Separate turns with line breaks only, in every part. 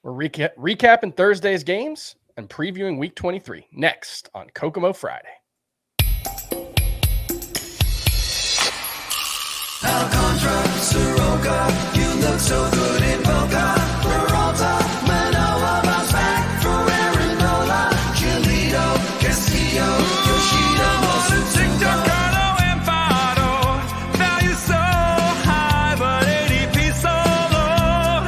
We're recapping Thursday's games and previewing Week 23 next on Kokomo Friday.
Alcantara, Soroka, you look so good in Boca. Peralta, Manoa, bounce back for Aarondola. Giolito, Castillo, Yoshida, Mosutuka.
Carlo and Fado, value so high, but ADP so low.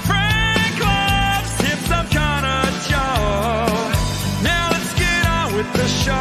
Frank loves him some kind of Joe. Now let's get on with the show.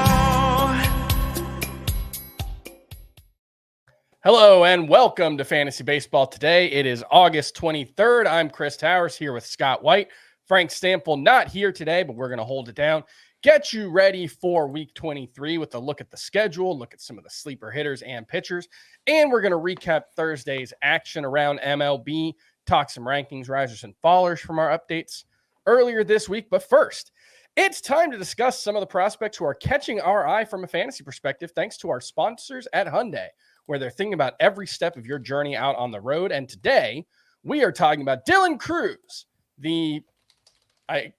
Hello and welcome to Fantasy Baseball Today. It is August 23rd. I'm Chris Towers here with Scott White. Frank Stampfl not here today, but we're going to hold it down. Get you ready for Week 23 with a look at the schedule, look at some of the sleeper hitters and pitchers, and we're going to recap Thursday's action around MLB, talk some rankings, risers, and fallers from our updates earlier this week. But first, it's time to discuss some of the prospects who are catching our eye from a fantasy perspective, thanks to our sponsors at Hyundai, where they're thinking about every step of your journey out on the road. And today, we are talking about Dylan Crews, the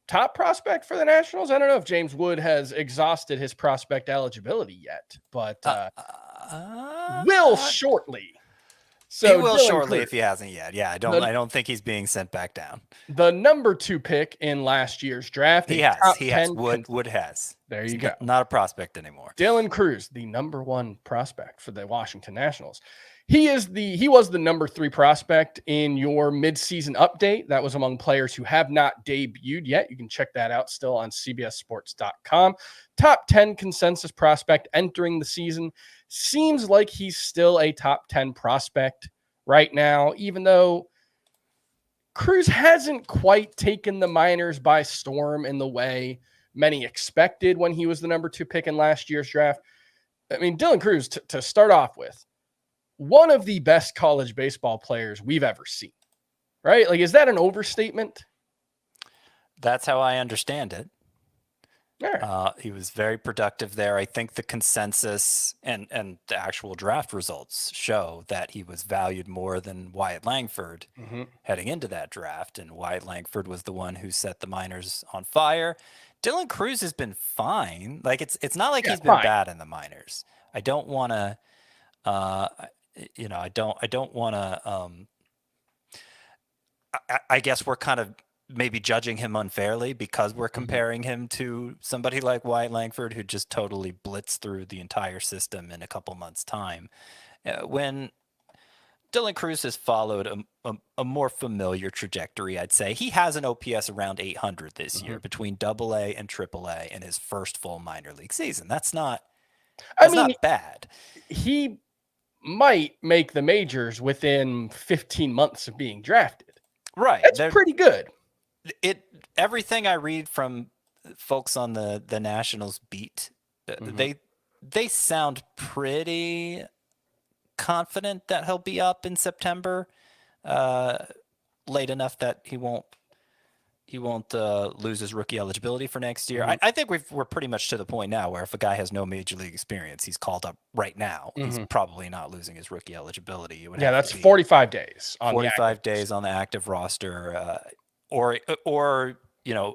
top prospect for the Nationals. I don't know if James Wood has exhausted his prospect eligibility yet, but will shortly. So
he will
Dylan
shortly
Crews,
if he hasn't yet. Yeah, I don't think he's being sent back down.
the number 2 pick in last year's draft.
He has. Wood has.
There you
He's
go.
Not a prospect anymore.
Dylan Crews, the number 1 prospect for the Washington Nationals. He was the number 3 prospect in your midseason update. That was among players who have not debuted yet. You can check that out still on cbssports.com. Top 10 consensus prospect entering the season. Seems like he's still a top 10 prospect right now, even though Crews hasn't quite taken the minors by storm in the way many expected when he was the number 2 pick in last year's draft. I mean, Dylan Crews, to start off with, one of the best college baseball players we've ever seen, right? Like, is that an overstatement?
That's how I understand it.
Right.
He was very productive there. I think the consensus and the actual draft results show that he was valued more than Wyatt Langford heading into that draft. And Wyatt Langford was the one who set the minors on fire. Dylan Crews has been fine. Like it's not like he's been bad in the minors. I don't want to, I don't want to. I guess we're kind of maybe judging him unfairly because we're comparing him to somebody like Wyatt Langford, who just totally blitzed through the entire system in a couple months' time. When Dylan Crews has followed a more familiar trajectory, I'd say. He has an OPS around 800 this year between AA and AAA in his first full minor league season. That's not bad.
He might make the majors within 15 months of being drafted.
Right.
That's pretty good.
Everything I read from folks on the Nationals beat, they sound pretty confident that he'll be up in September, late enough that he won't lose his rookie eligibility for next year. I think we're pretty much to the point now where if a guy has no major league experience, he's called up right now. He's probably not losing his rookie eligibility.
That's 45 days.
45 days on the active roster, or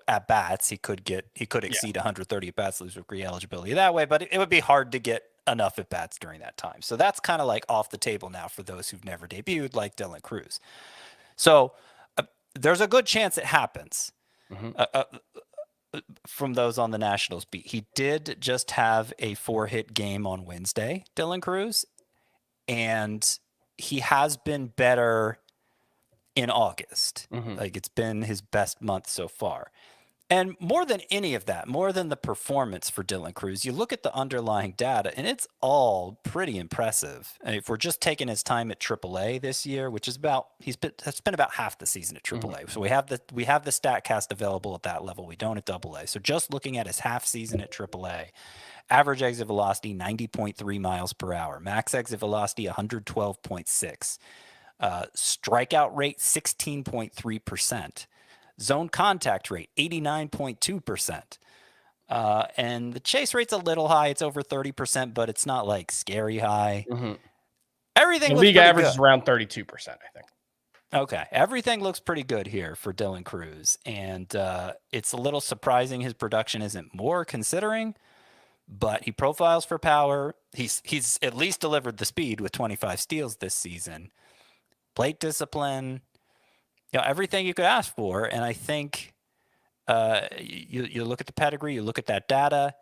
at bats, he could exceed 130 at bats, lose rookie eligibility that way. But it would be hard to get enough at bats during that time. So that's kind of like off the table now for those who've never debuted, like Dylan Crews. So there's a good chance it happens from those on the Nationals beat. He did just have a 4-hit game on Wednesday, Dylan Crews, and he has been better in August. Like it's been his best month so far. And more than any of that, more than the performance for Dylan Crews, you look at the underlying data, and it's all pretty impressive. And if we're just taking his time at AAA this year, which is that's been about half the season at AAA. So we have the StatCast available at that level. We don't at AA. So just looking at his half season at AAA, average exit velocity 90.3 miles per hour, max exit velocity 112.6, strikeout rate 16.3%. Zone contact rate, 89.2%. And the chase rate's a little high. It's over 30%, but it's not like scary high. Everything
the
looks
league
pretty
average
good.
is around 32%, I think.
Okay. Everything looks pretty good here for Dylan Cruz. And it's a little surprising his production isn't more considering, but he profiles for power. He's at least delivered the speed with 25 steals this season. Plate discipline, everything you could ask for. And I think you look at the pedigree, you look at that data.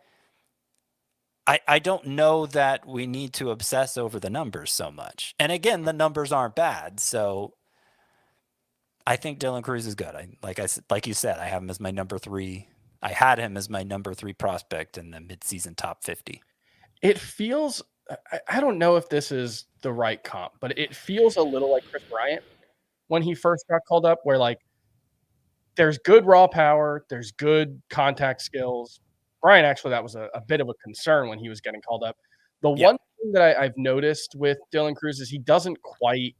I don't know that we need to obsess over the numbers so much. And again, the numbers aren't bad. So I think Dylan Cruz is good. Like you said, I have him as my number 3. I had him as my number 3 prospect in the midseason top 50.
It feels, I don't know if this is the right comp, but it feels a little like Chris Bryant when he first got called up, where like there's good raw power, there's good contact skills. Bryant, actually, that was a bit of a concern when he was getting called up. The one thing that I've noticed with Dylan Cruz is he doesn't quite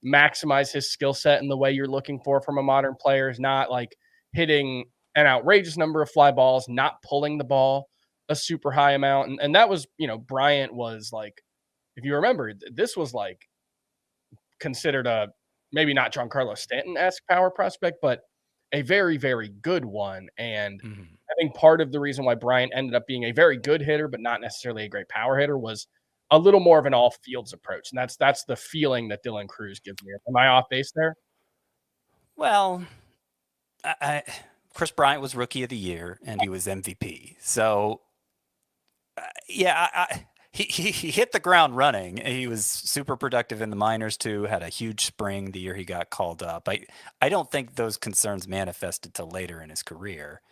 maximize his skill set in the way you're looking for from a modern player. Is not like hitting an outrageous number of fly balls, not pulling the ball a super high amount. And that was, Bryant was like, if you remember, this was like considered a maybe not Giancarlo Stanton-esque power prospect, but a very, very good one. And I think part of the reason why Bryant ended up being a very good hitter, but not necessarily a great power hitter, was a little more of an all fields approach. And that's the feeling that Dylan Cruz gives me. Am I off base there?
Well, Chris Bryant was Rookie of the Year and he was MVP. So, he hit the ground running. He was super productive in the minors too. Had a huge spring the year he got called up. I don't think those concerns manifested till later in his career.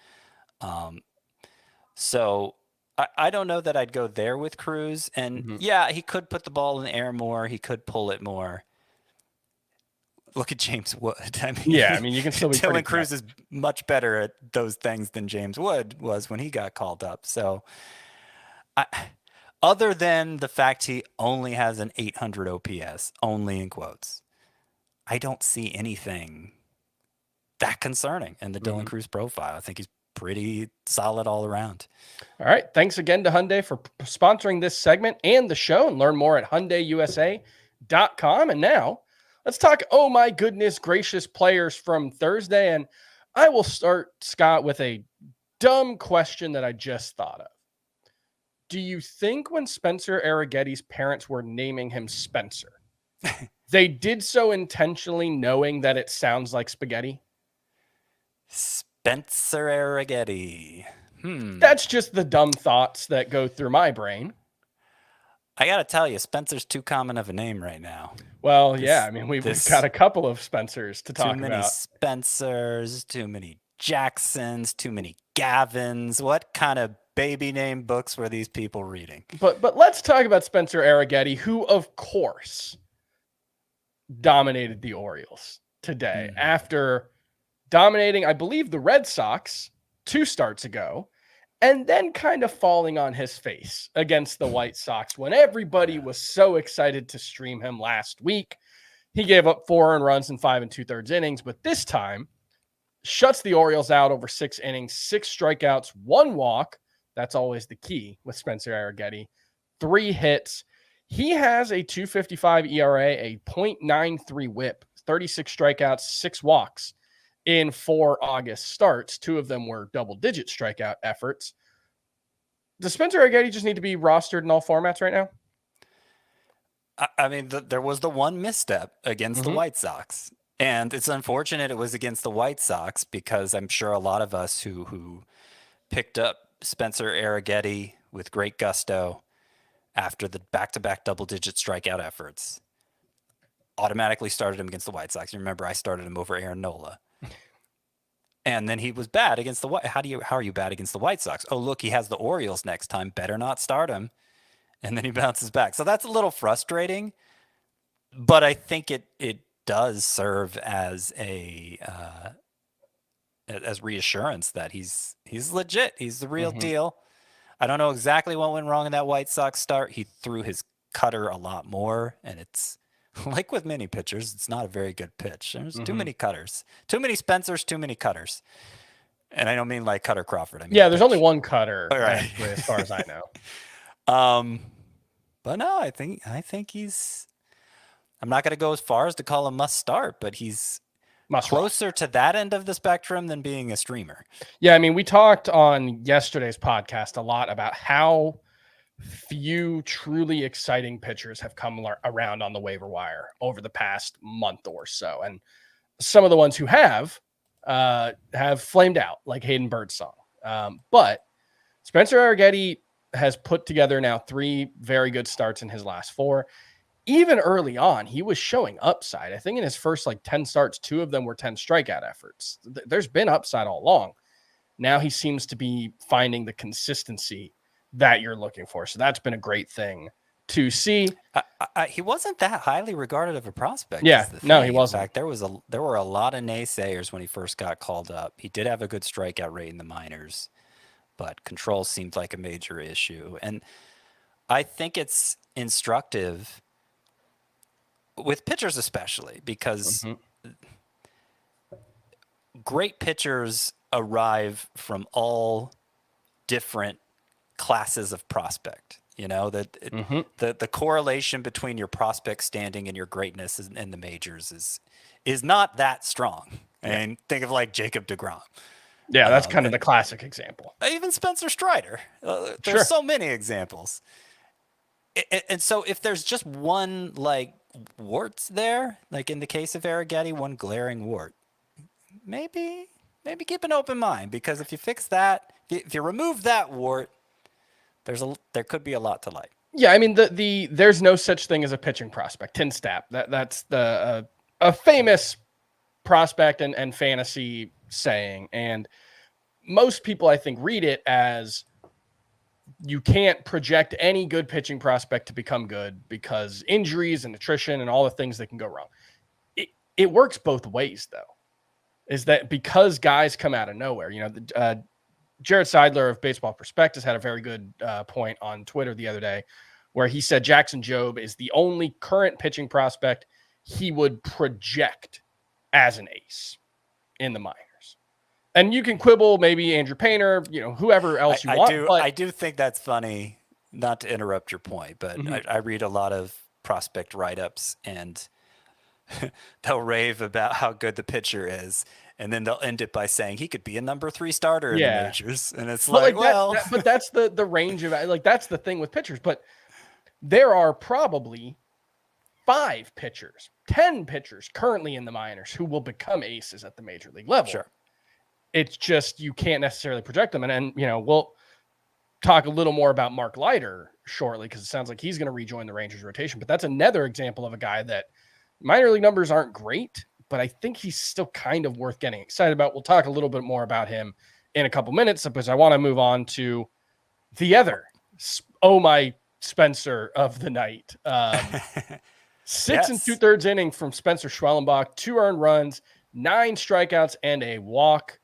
So I don't know that I'd go there with Cruz. And he could put the ball in the air more. He could pull it more. Look at James Wood. I mean,
you can still be
Dylan Cruz is much better at those things than James Wood was when he got called up. So other than the fact he only has an 800 OPS, only in quotes, I don't see anything that concerning in the Dylan Cruz profile. I think he's pretty solid all around.
All right. Thanks again to Hyundai for sponsoring this segment and the show, and learn more at HyundaiUSA.com. And now let's talk, oh my goodness gracious, players from Thursday. And I will start, Scott, with a dumb question that I just thought of. Do you think when Spencer Arrighetti's parents were naming him Spencer, they did so intentionally knowing that it sounds like spaghetti?
Spencer Arrighetti.
That's just the dumb thoughts that go through my brain.
I got to tell you, Spencer's too common of a name right now.
Well, we've got a couple of Spencers to talk about.
Too many Spencers, too many Jacksons, too many Gavins. What kind of baby name books were these people reading?
But let's talk about Spencer Arrighetti, who, of course, dominated the Orioles today after dominating, I believe, the Red Sox 2 starts ago, and then kind of falling on his face against the White Sox when everybody was so excited to stream him last week. He gave up 4 earned runs in 5 2/3 innings, but this time shuts the Orioles out over 6 innings, 6 strikeouts, 1 walk. That's always the key with Spencer Arrighetti. 3 hits. He has a 2.55 ERA, a .93 whip, 36 strikeouts, 6 walks in 4 August starts. 2 of them were double-digit strikeout efforts. Does Spencer Arrighetti just need to be rostered in all formats right now?
I mean, there was the one misstep against the White Sox. And it's unfortunate it was against the White Sox because I'm sure a lot of us who picked up Spencer Arrighetti with great gusto after the back-to-back double-digit strikeout efforts automatically started him against the White Sox. You remember I started him over Aaron Nola. And then he was bad against the White. How are you bad against the White Sox? Oh, look, he has the Orioles next time. Better not start him. And then he bounces back. So that's a little frustrating, but I think it does serve as as reassurance that he's legit. He's the real deal. I don't know exactly what went wrong in that White Sox start. He threw his cutter a lot more, and it's like with many pitchers, it's not a very good pitch. There's too many cutters, too many Spencers, too many cutters. And I don't mean like Cutter Crawford. I mean
there's only one cutter,
right,
as far as I know.
But no, I think he's I'm not going to go as far as to call him must start, but he's
Must
closer to that end of the spectrum than being a streamer.
Yeah, I mean, we talked on yesterday's podcast a lot about how few truly exciting pitchers have come around on the waiver wire over the past month or so. And some of the ones who have flamed out, like Hayden Birdsong. But Spencer Arrighetti has put together now 3 very good starts in his last 4. Even early on, he was showing upside. I think in his first 10 starts, 2 of them were 10 strikeout efforts. There's been upside all along. Now he seems to be finding the consistency that you're looking for. So that's been a great thing to see.
He wasn't that highly regarded of a prospect.
Yeah, no, he wasn't.
In fact, there were a lot of naysayers when he first got called up. He did have a good strikeout rate in the minors, but control seemed like a major issue. And I think it's instructive with pitchers especially because great pitchers arrive from all different classes of prospect. You know, the correlation between your prospect standing and your greatness in the majors is not that strong. And think of like Jacob deGrom.
Yeah, that's kind of the classic example.
Even Spencer Strider. There's
Sure.
so many examples. And so if there's just one warts there, like in the case of Arrighetti, one glaring wart, maybe keep an open mind, because if you fix that, if you remove that wart, there could be a lot to like.
Yeah, I mean there's no such thing as a pitching prospect. Tin Stap. That's the a famous prospect and fantasy saying, and most people I think read it as you can't project any good pitching prospect to become good because injuries and attrition and all the things that can go wrong. It works both ways though. Is that because guys come out of nowhere? You know, Jared Seidler of Baseball Prospectus had a very good point on Twitter the other day where he said Jackson Jobe is the only current pitching prospect he would project as an ace in the minors. And you can quibble maybe Andrew Painter, whoever else you want.
I do think that's funny, not to interrupt your point, but I read a lot of prospect write-ups and they'll rave about how good the pitcher is. And then they'll end it by saying he could be a number 3 starter in the majors. And it's
but that's the range of that's the thing with pitchers. But there are probably 5 pitchers, 10 pitchers currently in the minors who will become aces at the major league level.
Sure.
It's just you can't necessarily project them. And we'll talk a little more about Mark Leiter shortly because it sounds like he's going to rejoin the Rangers rotation. But that's another example of a guy that minor league numbers aren't great, but I think he's still kind of worth getting excited about. We'll talk a little bit more about him in a couple minutes because I want to move on to the other my Spencer of the night. 6 2/3 inning from Spencer Schwellenbach, 2 earned runs, 9 strikeouts, and a walk.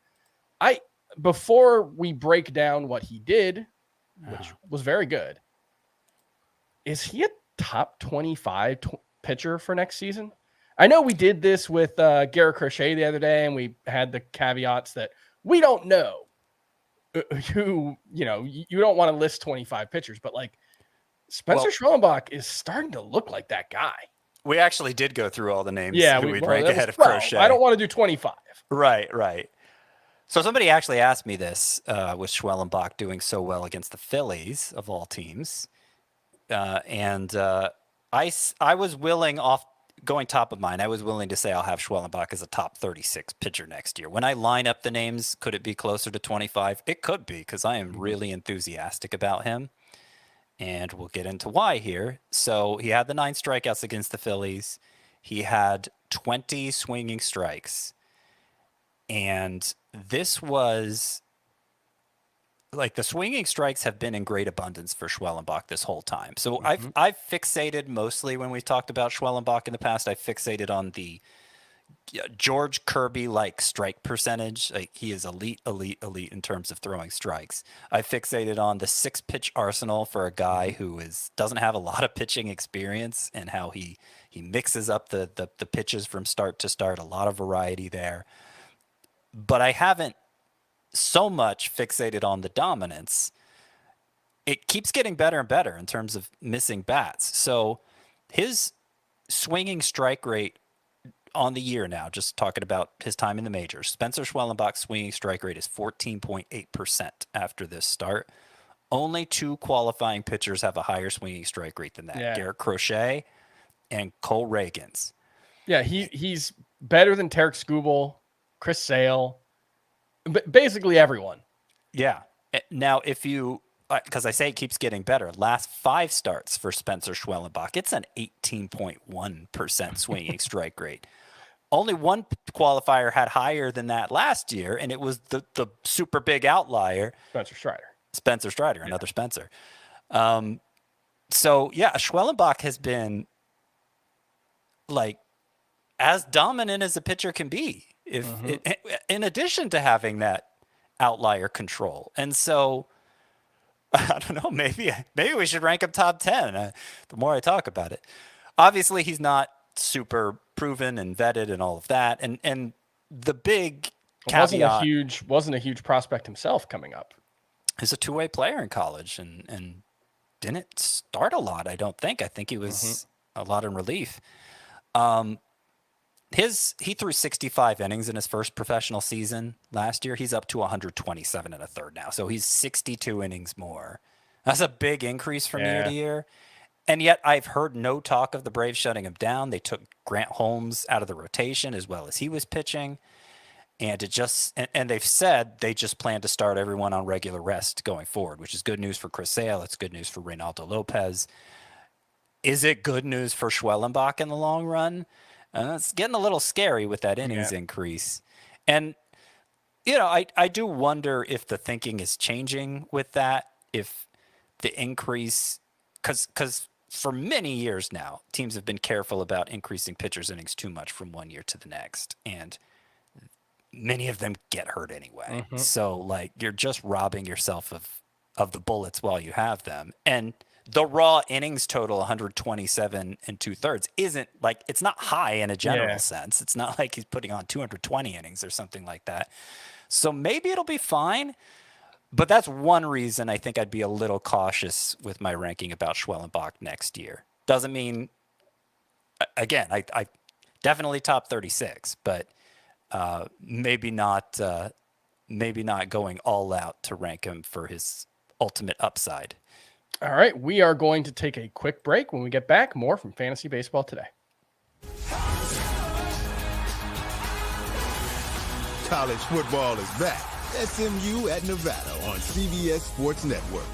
Before we break down what he did, which was very good, is he a top 25 pitcher for next season? I know we did this with Garrett Crochet the other day, and we had the caveats that we don't know who, you don't want to list 25 pitchers, but Spencer Schwellenbach is starting to look like that guy.
We actually did go through all the names we'd rank ahead of
12.
Crochet.
I don't want to do 25.
Right. So somebody actually asked me this with Schwellenbach doing so well against the Phillies, of all teams. I was willing, going top of mind, I was willing to say I'll have Schwellenbach as a top 36 pitcher next year. When I line up the names, could it be closer to 25? It could be, because I am really enthusiastic about him. And we'll get into why here. So he had the 9 strikeouts against the Phillies. He had 20 swinging strikes. And this was the swinging strikes have been in great abundance for Schwellenbach this whole time. So I've fixated mostly when we've talked about Schwellenbach in the past. I fixated on the George Kirby-like strike percentage. He is elite in terms of throwing strikes. I fixated on the 6-pitch arsenal for a guy who doesn't have a lot of pitching experience, and how he mixes up the pitches from start to start. A lot of variety there. But I haven't so much fixated on the dominance. It keeps getting better and better in terms of missing bats. So his swinging strike rate on the year now, just talking about his time in the majors, Spencer Schwellenbach's swinging strike rate is 14.8% after this start. Only 2 qualifying pitchers have a higher swinging strike rate than that.
Yeah.
Garrett Crochet and Cole Reagans.
Yeah, he's better than Tarek Skubal, Chris Sale, basically everyone.
Yeah. Now, if you, because I say it keeps getting better, last 5 starts for Spencer Schwellenbach, it's an 18.1% swinging strike rate. Only one qualifier had higher than that last year, and it was the super big outlier,
Spencer Strider,
another Spencer. So, yeah, Schwellenbach has been like as dominant as a pitcher can be, in addition to having that outlier control. And so, I don't know, maybe we should rank him top 10 the more I talk about it. Obviously, he's not super proven and vetted and all of that. And the big caveat
wasn't a huge prospect himself coming up.
He's a 2-way player in college and didn't start a lot, I don't think. I think he was a lot in relief. He threw 65 innings in his first professional season last year. He's up to 127 and a third now. So he's 62 innings more. That's a big increase from year to year. And yet I've heard no talk of the Braves shutting him down. They took Grant Holmes out of the rotation as well as he was pitching. And they've said they just plan to start everyone on regular rest going forward, which is good news for Chris Sale. It's good news for Reynaldo Lopez. Is it good news for Schwellenbach in the long run? It's getting a little scary with that innings increase. And, I do wonder if the thinking is changing with that, if the increase, because for many years now, teams have been careful about increasing pitchers' innings too much from one year to the next. And many of them get hurt anyway. So, you're just robbing yourself of the bullets while you have them. And the raw innings total, 127 and 2/3, isn't it's not high in a general sense. It's not like he's putting on 220 innings or something like that. So maybe it'll be fine. But that's one reason I think I'd be a little cautious with my ranking about Schwellenbach next year. Doesn't mean, again, I definitely top 36, but maybe not going all out to rank him for his ultimate upside.
All right, we are going to take a quick break. When we get back, more from Fantasy Baseball Today.
College football is back. SMU at Nevada on CBS Sports Network.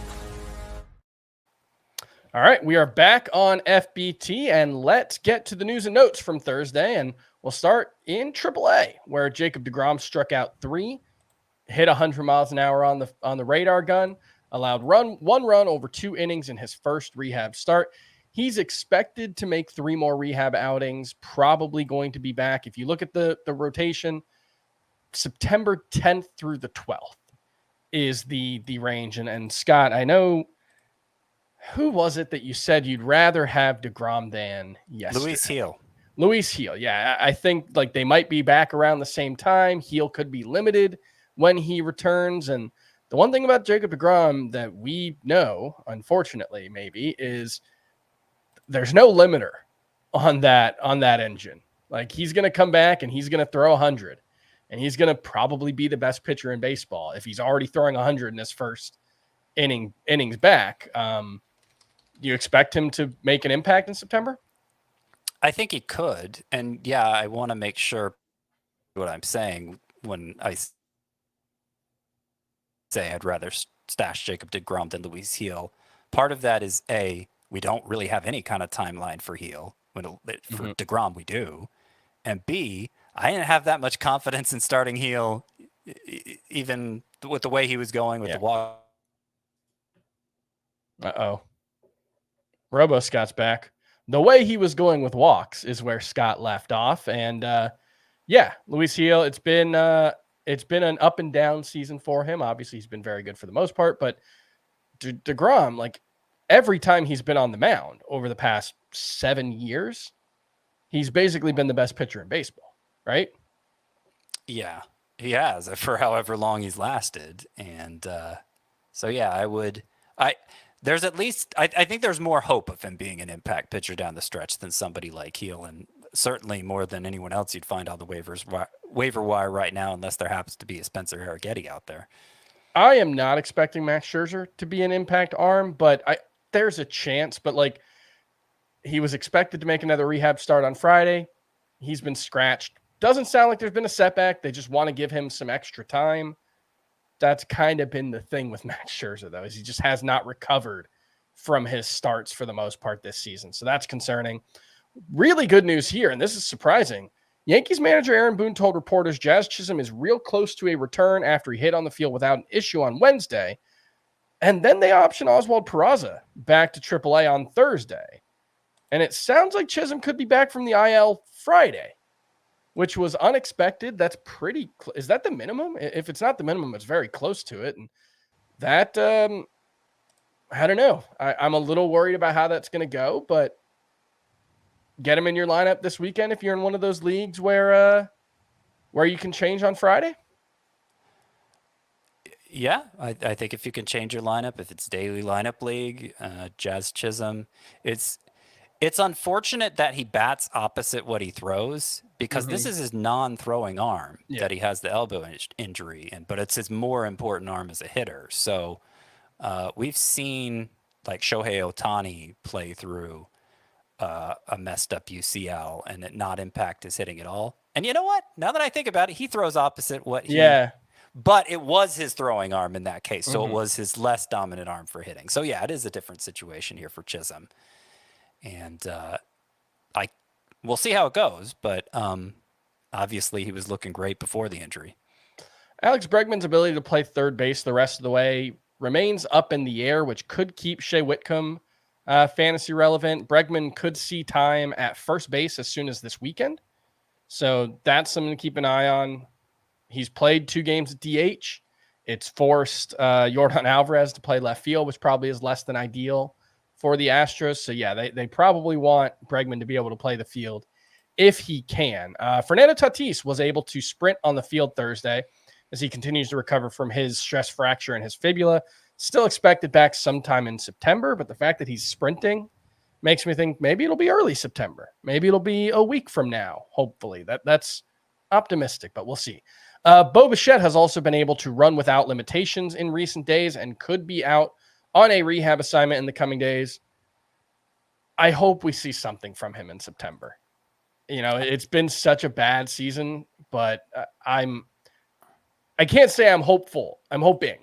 All right, we are back on FBT, and let's get to the news and notes from Thursday, and we'll start in AAA, where Jacob deGrom struck out 3, hit 100 miles an hour on the radar gun, allowed one run over 2 innings in his first rehab start. He's expected to make 3 more rehab outings, probably going to be back. If you look at the rotation, September 10th through the 12th is the range. And Scott, I know, who was it that you said you'd rather have deGrom than yesterday? Luis Heel. Yeah, I think they might be back around the same time. Heel could be limited when he returns. And the one thing about Jacob deGrom that we know, unfortunately, maybe, is there's no limiter on that engine. He's going to come back and he's going to throw 100. And he's going to probably be the best pitcher in baseball if he's already throwing 100 in his first innings back. Do you expect him to make an impact in September?
I think he could. And yeah, I want to make sure what I'm saying when I say I'd rather stash Jacob deGrom than Luis Heel. Part of that is we don't really have any kind of timeline for Heel. For deGrom, we do. And B, I didn't have that much confidence in starting Heel, even with the way he was going with the walk.
Robo Scott's back. The way he was going with walks is where Scott left off. And Luis Heel, it's been an up and down season for him. Obviously, he's been very good for the most part, but deGrom, every time he's been on the mound over the past 7 years, he's basically been the best pitcher in baseball, right?
Yeah, he has for however long he's lasted. And the there's at least I think there's more hope of him being an impact pitcher down the stretch than somebody like Heel, and certainly more than anyone else you'd find on the waiver wire right now, unless there happens to be a Spencer Arrighetti out there.
I am not expecting Max Scherzer to be an impact arm, but there's a chance. But like, he was expected to make another rehab start on Friday. He's been scratched. Doesn't sound like there's been a setback. They just want to give him some extra time. That's kind of been the thing with Max Scherzer, though, is he just has not recovered from his starts for the most part this season. So that's concerning. Really good news here, and this is surprising. Yankees manager Aaron Boone told reporters Jazz Chisholm is real close to a return after he hit on the field without an issue on Wednesday. And then they option Oswald Peraza back to AAA on Thursday. And it sounds like Chisholm could be back from the IL Friday, which was unexpected. That's pretty is that the minimum? If it's not the minimum, it's very close to it. And that, I don't know. I'm a little worried about how that's going to go, but get him in your lineup this weekend if you're in one of those leagues where you can change on Friday.
Yeah, I think if you can change your lineup, if it's daily lineup league, Jazz Chisholm, it's unfortunate that he bats opposite what he throws, because this is his non-throwing arm that he has the elbow injury in, but it's his more important arm as a hitter. So we've seen like Shohei Ohtani play through a messed up UCL and it not impact his hitting at all. And you know what? Now that I think about it, he throws opposite what he...
Yeah.
But it was his throwing arm in that case, so it was his less dominant arm for hitting. So yeah, it is a different situation here for Chisholm. And we'll see how it goes, but obviously he was looking great before the injury.
Alex Bregman's ability to play third base the rest of the way remains up in the air, which could keep Shea Whitcomb fantasy relevant. Bregman could see time at first base as soon as this weekend. So that's something to keep an eye on. He's played 2 games at DH. It's forced Yordan Alvarez to play left field, which probably is less than ideal for the Astros. So, yeah, they probably want Bregman to be able to play the field if he can. Fernando Tatis was able to sprint on the field Thursday as he continues to recover from his stress fracture in his fibula. Still expected back sometime in September, but the fact that he's sprinting makes me think maybe it'll be early September. Maybe it'll be a week from now, hopefully. That's optimistic, but we'll see. Bo Bichette has also been able to run without limitations in recent days and could be out on a rehab assignment in the coming days. I hope we see something from him in September. You know, it's been such a bad season, but I can't say I'm hopeful. I'm hoping.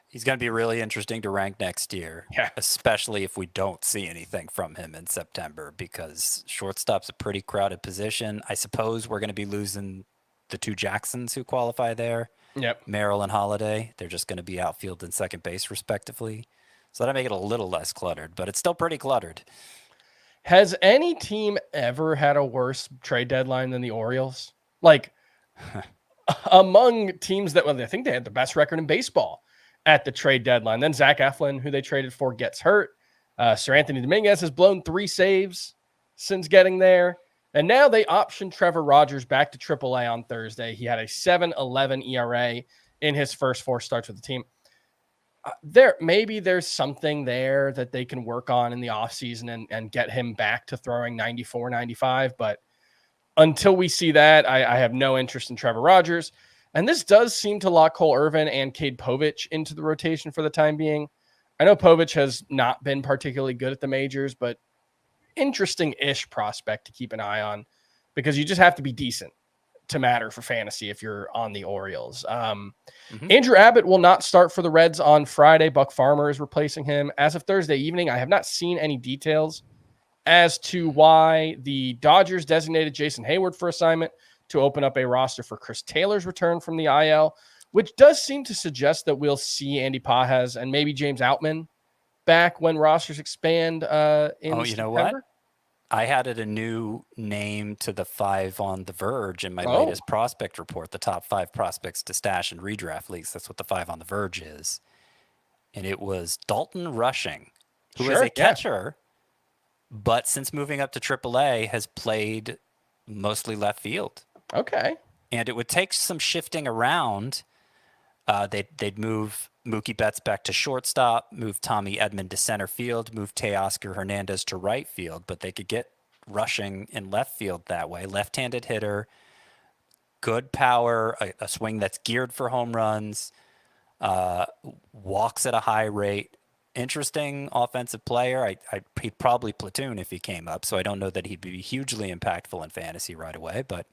He's going to be really interesting to rank next year, especially if we don't see anything from him in September, because shortstop's a pretty crowded position. I suppose we're going to be losing the 2 Jacksons who qualify there. Yep. Merrill and Holiday. They're just going to be outfield and second base respectively. So that'll make it a little less cluttered, but it's still pretty cluttered.
Has any team ever had a worse trade deadline than the Orioles? Like, among teams that, well, I think they had the best record in baseball at the trade deadline. Then Zach Eflin, who they traded for, gets hurt. Sir Anthony Dominguez has blown 3 saves since getting there. And now they optioned Trevor Rogers back to AAA on Thursday. He had a 7.11 ERA in his first 4 starts with the team. Maybe there's something there that they can work on in the offseason and get him back to throwing 94, 95. But until we see that, I have no interest in Trevor Rogers. And this does seem to lock Cole Irvin and Cade Povich into the rotation for the time being. I know Povich has not been particularly good at the majors, but interesting-ish prospect to keep an eye on, because you just have to be decent to matter for fantasy if you're on the Orioles. Andrew Abbott will not start for the Reds on Friday. Buck Farmer is replacing him. As of Thursday evening, I have not seen any details as to why the Dodgers designated Jason Hayward for assignment to open up a roster for Chris Taylor's return from the IL, which does seem to suggest that we'll see Andy Pages and maybe James Outman back when rosters expand in September.
You know what? I added a new name to the 5 on the Verge in my latest prospect report, the top 5 prospects to stash in redraft leagues. That's what the 5 on the Verge is. And it was Dalton Rushing, who is a catcher, but since moving up to AAA has played mostly left field.
Okay.
And it would take some shifting around. They'd move Mookie Betts back to shortstop, move Tommy Edman to center field, move Teoscar Hernandez to right field, but they could get rushing in left field that way. Left-handed hitter, good power, a swing that's geared for home runs, walks at a high rate. Interesting offensive player. He'd probably platoon if he came up, so I don't know that he'd be hugely impactful in fantasy right away, but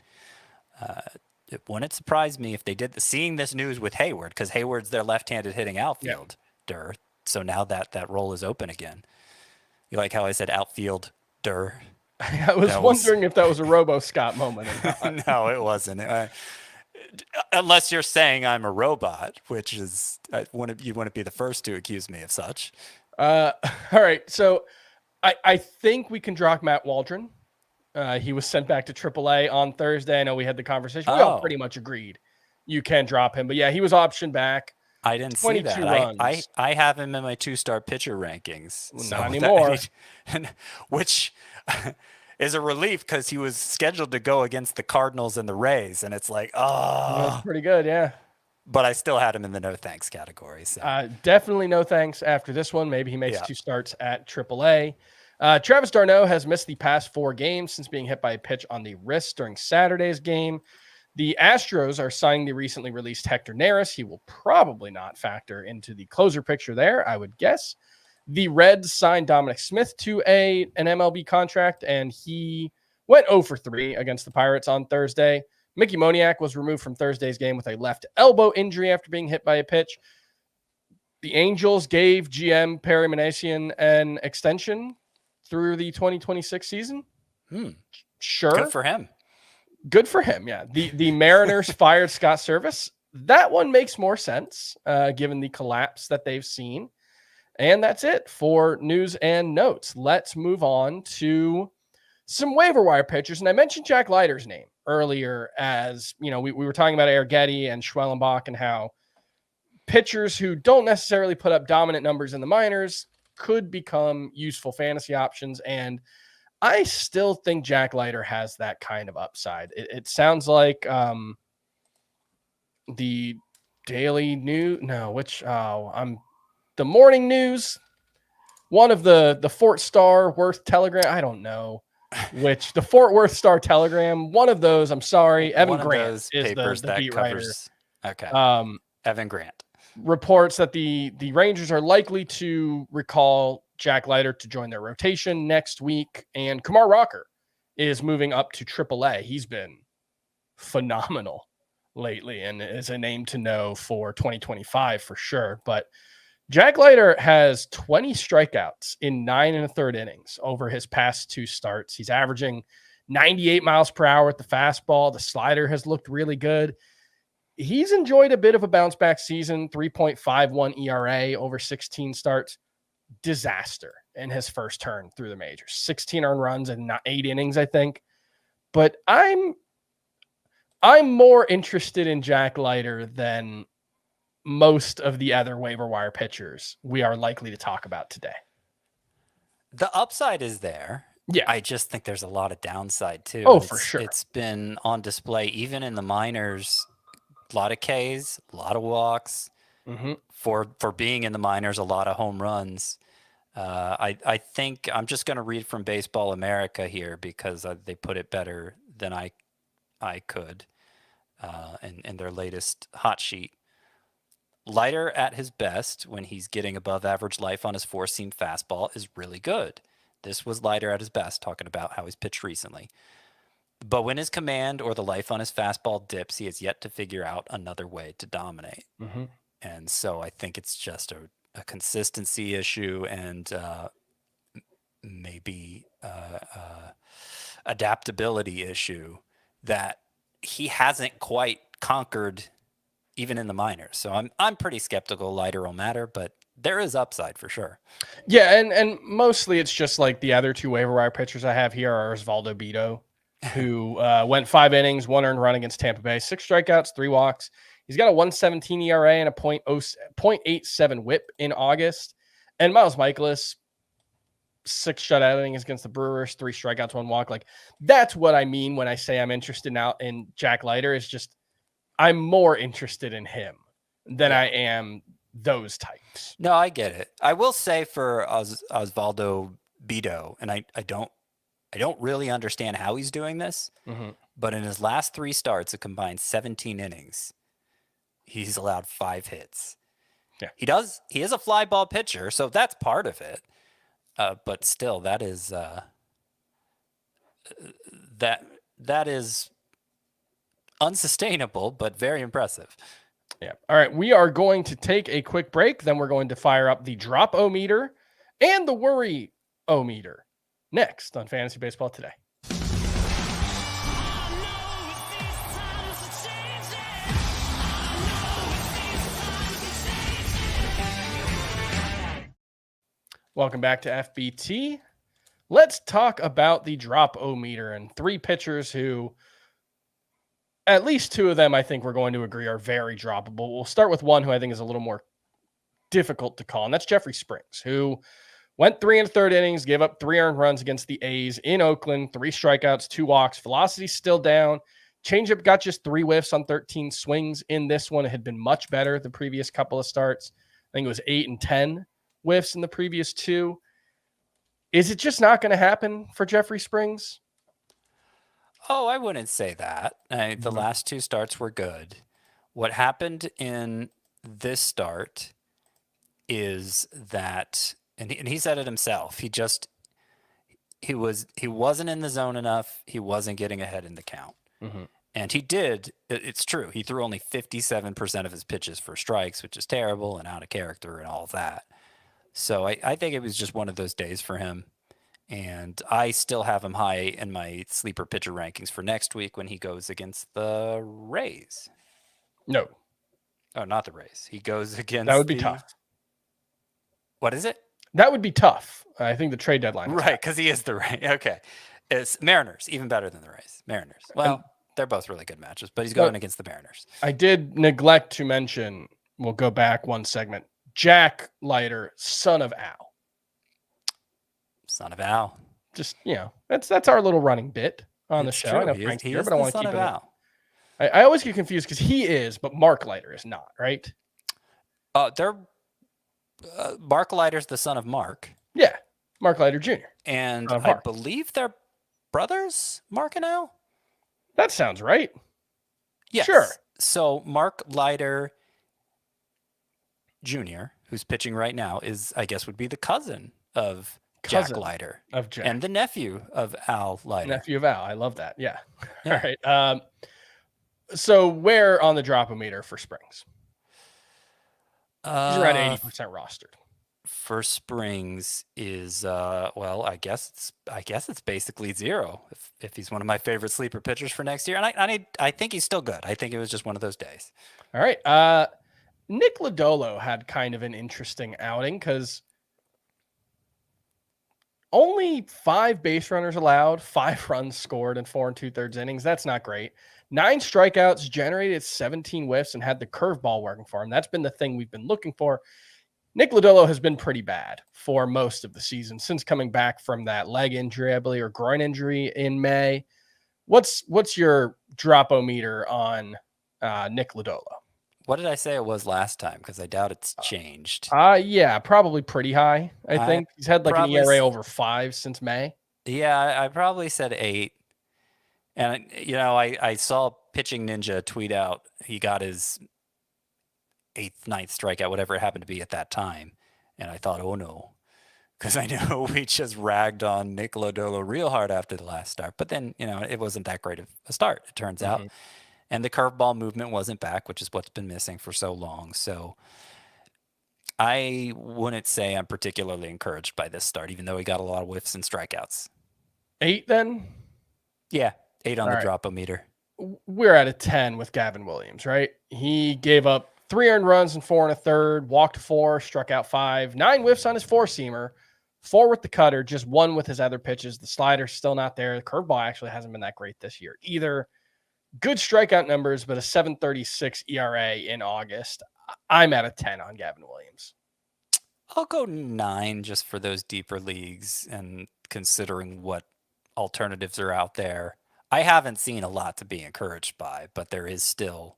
it wouldn't surprise me if they did seeing this news with Hayward, because Hayward's their left-handed hitting outfielder. So now that role is open again. You like how I said outfielder?
I was wondering if that was a Robo Scott moment or not.
No, it wasn't. Unless you're saying I'm a robot, which is you wouldn't be the first to accuse me of such.
All right, so I think we can drop Matt Waldron. He was sent back to AAA on Thursday. I know we had the conversation. We all pretty much agreed you can drop him. But yeah, he was optioned back.
I didn't see that.
Runs.
I have him in my 2-star pitcher rankings.
Not anymore.
Which is a relief because he was scheduled to go against the Cardinals and the Rays. And it's like,
That's pretty good, yeah.
But I still had him in the no thanks category. So.
Definitely no thanks after this one. Maybe he makes 2 starts at AAA. Travis d'Arnaud has missed the past 4 games since being hit by a pitch on the wrist during Saturday's game. The Astros are signing the recently released Hector Neris. He will probably not factor into the closer picture there, I would guess. The Reds signed Dominic Smith to an MLB contract, and he went 0 for 3 against the Pirates on Thursday. Mickey Moniak was removed from Thursday's game with a left elbow injury after being hit by a pitch. The Angels gave GM Perry Minasian an extension through the 2026 season. Sure.
Good for him.
Good for him, yeah. The Mariners fired Scott Service. That one makes more sense, given the collapse that they've seen. And that's it for news and notes. Let's move on to some waiver wire pitchers. And I mentioned Jack Leiter's name earlier as, we were talking about Arrighetti and Schwellenbach and how pitchers who don't necessarily put up dominant numbers in the minors could become useful fantasy options. And I still think Jack Leiter has that kind of upside. It sounds like the Daily News. The Morning News. One of the Fort Star Worth Telegram. I don't know which. The Fort Worth Star Telegram. One of those. I'm sorry. Evan Grant is the beat writer.
Okay. Evan Grant
reports that the Rangers are likely to recall Jack Leiter to join their rotation next week, and Kumar Rocker is moving up to AAA. He's been phenomenal lately and is a name to know for 2025 for sure. But Jack Leiter has 20 strikeouts in 9 1/3 innings over his past 2 starts. He's averaging 98 miles per hour at the fastball. The slider has looked really good. He's enjoyed a bit of a bounce back season, 3.51 ERA over 16 starts. Disaster in his first turn through the majors. 16 earned runs and 8 innings, I think. But I'm more interested in Jack Leiter than most of the other waiver wire pitchers we are likely to talk about today.
The upside is there.
Yeah.
I just think there's a lot of downside too.
For sure.
It's been on display even in the minors. A lot of Ks, a lot of walks. For being in the minors, a lot of home runs. I think I'm just going to read from Baseball America here because they put it better than I could in their latest hot sheet. Leiter at his best when he's getting above average life on his 4-seam fastball is really good. This was Leiter at his best, talking about how he's pitched recently. But when his command or the life on his fastball dips, he has yet to figure out another way to dominate. And so I think it's just a consistency issue and maybe adaptability issue that he hasn't quite conquered even in the minors. So I'm pretty skeptical Leiter will matter, but there is upside for sure.
Yeah, and mostly it's just like the other 2 waiver wire pitchers I have here are Osvaldo Bido, who went 5 innings, 1 earned run against Tampa Bay, 6 strikeouts, 3 walks. He's got a 1.17 ERA and a 0.87 whip in August. And Miles Michaelis, 6 shutout innings against the Brewers, 3 strikeouts, 1 walk. Like, that's what I mean when I say I'm interested now in Jack Leiter. Is just I'm more interested in him than I am those types.
No, I get it. I will say for Osvaldo Bido, and I don't really understand how he's doing this, but in his last 3 starts, a combined 17 innings, he's allowed 5 hits.
Yeah.
He is a fly ball pitcher, so that's part of it. But still, that is that is unsustainable, but very impressive.
Yeah. All right. We are going to take a quick break. Then we're going to fire up the Dropometer and the Worry-O-Meter next on Fantasy Baseball Today. Welcome back to FBT. Let's talk about the Dropometer and 3 pitchers who, at least 2 of them, I think we're going to agree are very droppable. We'll start with one who I think is a little more difficult to call, and that's Jeffrey Springs, who went 3 1/3 innings, gave up 3 earned runs against the A's in Oakland, 3 strikeouts, 2 walks. Velocity still down. Changeup got just 3 whiffs on 13 swings in this one. It had been much better the previous couple of starts. I think it was 8 and 10 whiffs in the previous 2. Is it just not going to happen for Jeffrey Springs?
Oh, I wouldn't say that. The last 2 starts were good. What happened in this start is that, and he said it himself, he wasn't in the zone enough. He wasn't getting ahead in the count. And he did. It's true. He threw only 57% of his pitches for strikes, which is terrible and out of character and all of that. So I think it was just one of those days for him. And I still have him high in my sleeper pitcher rankings for next week when he goes against the Rays.
No.
Oh, not the Rays. He goes against
That would be tough.
What is it?
That would be tough. I think the trade deadline.
Right, because he is the Rays. Okay. It's Mariners, even better than the Rays. Mariners. Well, they're both really good matches, but he's going against the Mariners.
I did neglect to mention, we'll go back one segment, Jack Leiter, son of Al.
Son of Al.
Just, that's our little running bit on the show.
True.
I know
He
Frank's
is
here, but I
the
want to
son
keep
of
it.
Al.
I always get confused because he is, but Mark Leiter is not, right?
They're Mark Leiter's the son of Mark.
Yeah, Mark Leiter Jr.
And I believe they're brothers, Mark and Al?
That sounds right.
Yes.
Sure.
So Mark Leiter Jr., who's pitching right now, would be the cousin of Jack Leiter.
Of Jack.
And the nephew of Al Leiter.
Nephew of Al. I love that. Yeah. All right. So where on the Dropometer for Springs? He's around 80% rostered.
For Springs is I guess it's basically 0 if he's one of my favorite sleeper pitchers for next year. And I think he's still good. I think it was just one of those days.
All right. Nick Lodolo had kind of an interesting outing because only 5 base runners allowed, 5 runs scored in 4 2/3 innings. That's not great. 9 strikeouts, generated 17 whiffs, and had the curveball working for him. That's been the thing we've been looking for. Nick Lodolo has been pretty bad for most of the season since coming back from that leg injury, I believe, or groin injury in May. What's your Dropometer on Nick Lodolo?
What did I say it was last time? Because I doubt it's changed.
Yeah, probably pretty high. I think he's had like an ERA over 5 since May.
Yeah, I probably said 8. And I saw Pitching Ninja tweet out he got his 8th, 9th strikeout, whatever it happened to be at that time, and I thought, oh no, because I know we just ragged on Nick Lodolo real hard after the last start. But then it wasn't that great of a start, it turns out. And the curveball movement wasn't back, which is what's been missing for so long. So I wouldn't say I'm particularly encouraged by this start, even though he got a lot of whiffs and strikeouts.
8 then?
Yeah, 8 on the Dropometer.
We're at a 10 with Gavin Williams, right? He gave up 3 earned runs in 4 1/3, walked 4, struck out 5, 9 whiffs on his 4-seamer, 4 with the cutter, just 1 with his other pitches. The slider's still not there. The curveball actually hasn't been that great this year either. Good strikeout numbers, but a 7.36 ERA in August. I'm at a 10 on Gavin Williams.
I'll go 9 just for those deeper leagues and considering what alternatives are out there. I haven't seen a lot to be encouraged by, but there is still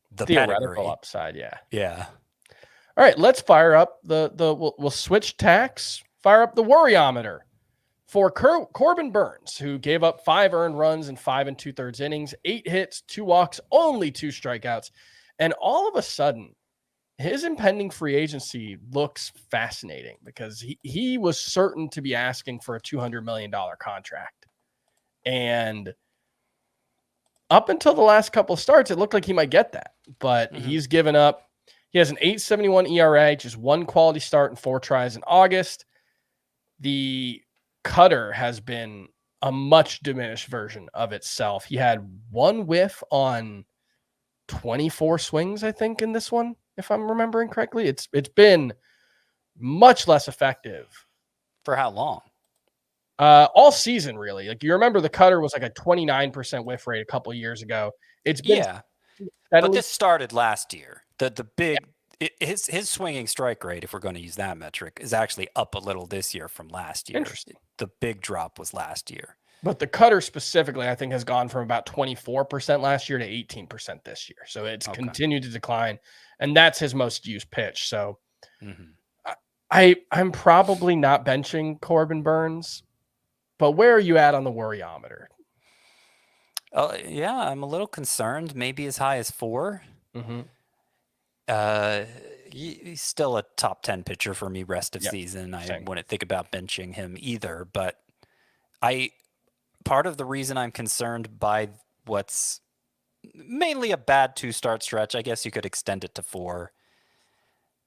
the
theoretical
pedigree.
Upside, yeah.
Yeah.
All right, let's fire up we'll switch tacks, fire up the worryometer for Corbin Burns, who gave up 5 earned runs in 5 2/3 innings, 8 hits, 2 walks, only 2 strikeouts. And all of a sudden, his impending free agency looks fascinating because he was certain to be asking for a $200 million contract. And up until the last couple of starts, it looked like he might get that. But he's given up. He has an 8.71 ERA, just 1 quality start and 4 tries in August. The cutter has been a much diminished version of itself. He had 1 whiff on 24 swings, I think, in this one, if I'm remembering correctly. It's been much less effective.
For how long?
All season, really. Like, you remember the cutter was like a 29% whiff rate a couple of years ago. It's been
but this started last year. The big his swinging strike rate, if we're going to use that metric, is actually up a little this year from last year.
Interesting.
The big drop was last year.
But the cutter specifically, I think, has gone from about 24% last year to 18% this year. So it's continued to decline, and that's his most used pitch. So I'm probably not benching Corbin Burns, but where are you at on the worryometer?
Yeah, I'm a little concerned. Maybe as high as 4. He's still a top 10 pitcher for me rest of season. I wouldn't think about benching him either, but part of the reason I'm concerned by what's mainly a bad 2-start stretch, I guess you could extend it to 4.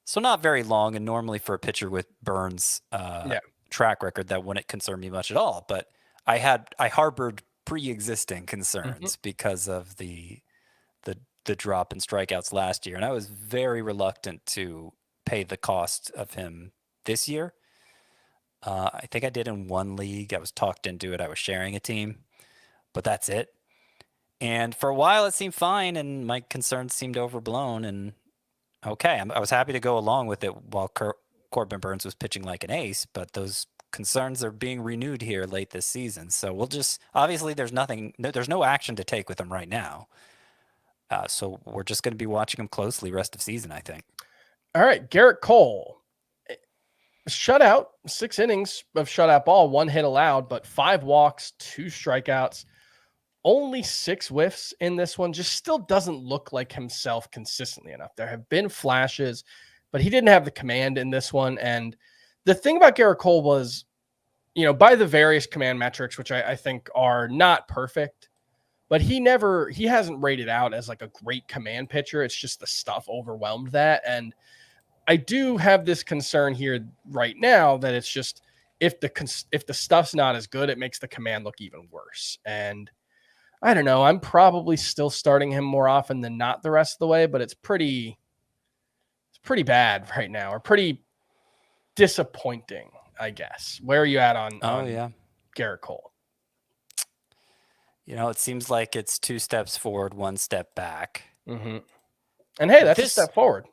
So not very long, and normally for a pitcher with Burns' track record, that wouldn't concern me much at all. But I harbored pre-existing concerns because of the drop in strikeouts last year, and I was very reluctant to pay the cost of him this year. I think I did in 1 league. I was talked into it. I was sharing a team, but that's it. And for a while, it seemed fine, and my concerns seemed overblown. And I was happy to go along with it while Corbin Burns was pitching like an ace, but those concerns are being renewed here late this season. So we'll obviously there's no action to take with him right now. So we're just going to be watching him closely rest of season, I think.
All right, Garrett Cole. Shutout, 6 innings of shutout ball, 1 hit allowed, but 5 walks, 2 strikeouts, only 6 whiffs in this one. Just still doesn't look like himself consistently enough. There have been flashes, but he didn't have the command in this one. And the thing about Garrett Cole was, by the various command metrics, which I think are not perfect, but he hasn't rated out as like a great command pitcher. It's just the stuff overwhelmed that. And I do have this concern here right now that it's just, if the stuff's not as good, it makes the command look even worse. And I don't know, I'm probably still starting him more often than not the rest of the way, but it's pretty bad right now, or pretty disappointing, I guess. Where are you at on Garrett Cole?
It seems like it's 2 steps forward, 1 step back.
And hey, that's a step forward.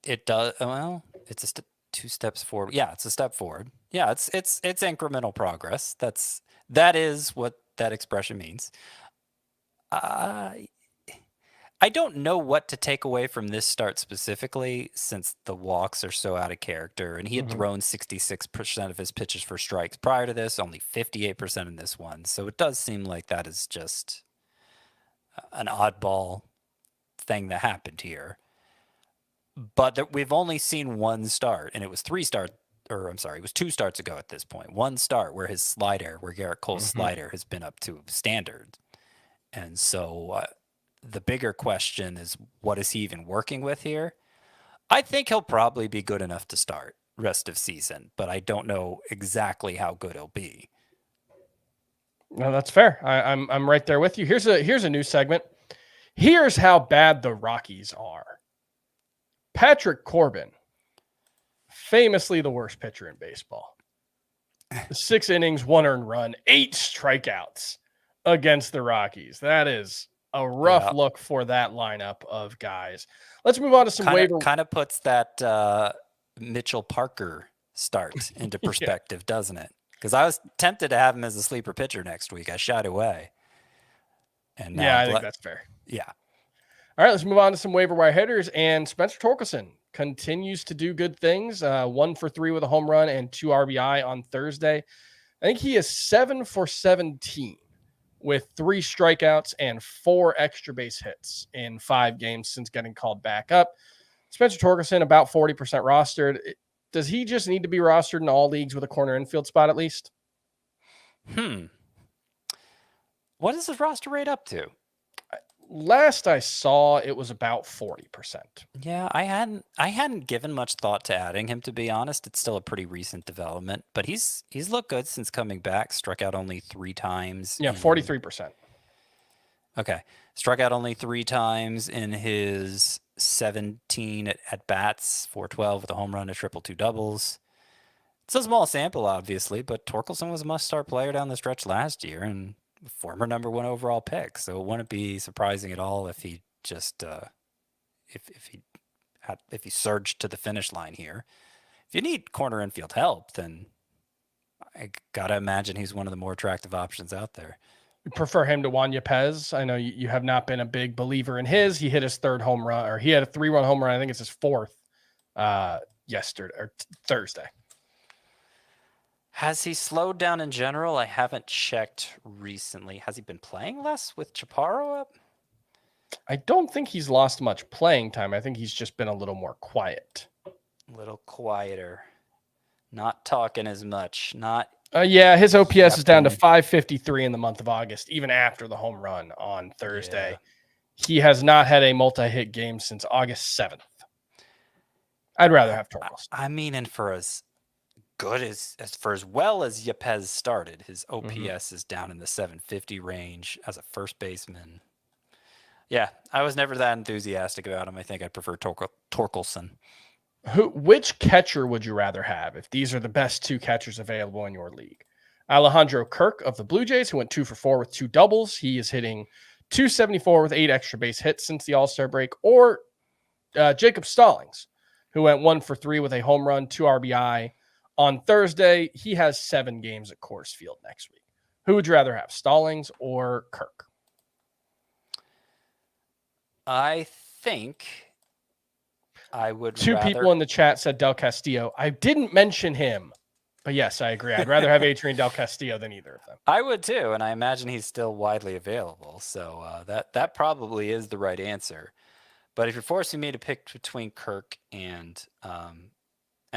It does. Well, it's 2 steps forward. Yeah, it's a step forward. Yeah, it's incremental progress. That is what that expression means. I don't know what to take away from this start specifically, since the walks are so out of character, and he had thrown 66% of his pitches for strikes prior to this, only 58% in this one. So it does seem like that is just an oddball thing that happened here. But we've only seen 1 start, and it was 2 starts ago at this point. 1 start where Garrett Cole's slider has been up to standard. And so the bigger question is, what is he even working with here? I think he'll probably be good enough to start rest of season, but I don't know exactly how good he'll be.
No, that's fair. I'm right there with you. Here's a new segment. Here's how bad the Rockies are. Patrick Corbin, famously the worst pitcher in baseball. 6 innings, 1 earned run, 8 strikeouts against the Rockies. That is a rough look for that lineup of guys. Let's move on to some waiver.
Kind of puts that Mitchell Parker start into perspective, doesn't it? Because I was tempted to have him as a sleeper pitcher next week. I shied away. And
I think that's fair.
Yeah.
All right, let's move on to some waiver wire hitters. And Spencer Torkelson continues to do good things. 1 for 3 with a home run and 2 RBI on Thursday. I think he is 7 for 17 with 3 strikeouts and 4 extra base hits in 5 games since getting called back up. Spencer Torkelson, about 40% rostered. Does he just need to be rostered in all leagues with a corner infield spot at least?
What is his roster rate up to?
Last I saw, it was about 40%.
Yeah, I hadn't given much thought to adding him, to be honest. It's still a pretty recent development, but he's looked good since coming back. Struck out only 3 times.
Yeah, 43%.
Okay. Struck out only 3 times in his 17 at bats, 412 with a home run, a triple, 2 doubles. It's a small sample, obviously, but Torkelson was a must-start player down the stretch last year and former number 1 overall pick. So it wouldn't be surprising at all if he just if he surged to the finish line here. If you need corner infield help, then I gotta imagine he's one of the more attractive options out there.
You prefer him to Juan Yepez? I know you have not been a big believer in his. He hit his 3rd home run, or he had a 3-run home run. I think it's his 4th yesterday or Thursday.
Has he slowed down in general? I haven't checked recently. Has he been playing less with Chaparro up?
I don't think he's lost much playing time. I think he's just been a little more quiet.
A little quieter. Not talking as much. Not.
Yeah, his OPS is down to 553 in the month of August, even after the home run on Thursday. Yeah. He has not had a multi-hit game since August 7th. I'd rather have Torkelson.
I mean, and for as good as well as Yepez started, his OPS is down in the 750 range as a first baseman. Yeah, I was never that enthusiastic about him. I think I prefer Torkelson.
Which catcher would you rather have if these are the best 2 catchers available in your league? Alejandro Kirk of the Blue Jays, who went 2 for 4 with 2 doubles. He is hitting .274 with 8 extra base hits since the All-Star break. Or Jacob Stallings, who went 1 for 3 with a home run, 2 RBI on Thursday. He has 7 games at Coors Field next week. Who would you rather have, Stallings or Kirk?
I think I would
2 people in the chat said Del Castillo. I didn't mention him, but yes, I agree. I'd rather have Adrian Del Castillo than either of them.
I would too, and I imagine he's still widely available. So that probably is the right answer. But if you're forcing me to pick between Kirk and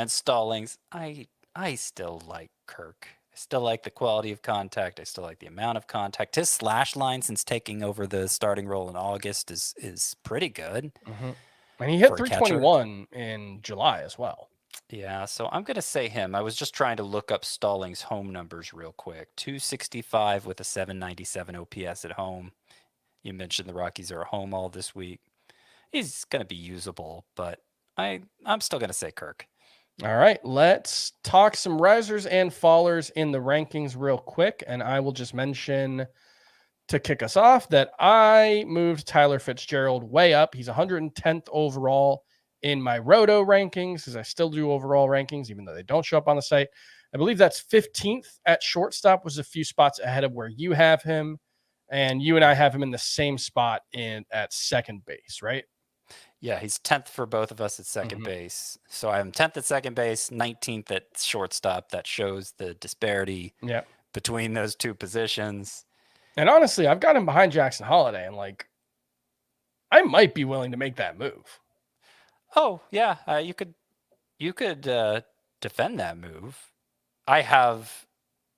Stallings, I still like Kirk. I still like the quality of contact. I still like the amount of contact. His slash line since taking over the starting role in August is pretty good.
Mm-hmm. And he hit 321 in July as well.
Yeah, so I'm going to say him. I was just trying to look up Stallings' home numbers real quick. 265 with a 797 OPS at home. You mentioned the Rockies are at home all this week. He's going to be usable, but I'm still going to say Kirk.
All right, let's talk some risers and fallers in the rankings real quick. And I will just mention to kick us off that I moved Tyler Fitzgerald way up. He's 110th overall in my Roto rankings, because I still do overall rankings, even though they don't show up on the site. I believe that's 15th at shortstop, was a few spots ahead of where you have him. And you and I have him in the same spot at second base, right?
Yeah, he's 10th for both of us at second base. So I am 10th at second base, 19th at shortstop. That shows the disparity between those 2 positions. And
honestly, I've got him behind Jackson Holiday, and I might be willing to make that move.
Oh, yeah, you could defend that move. I have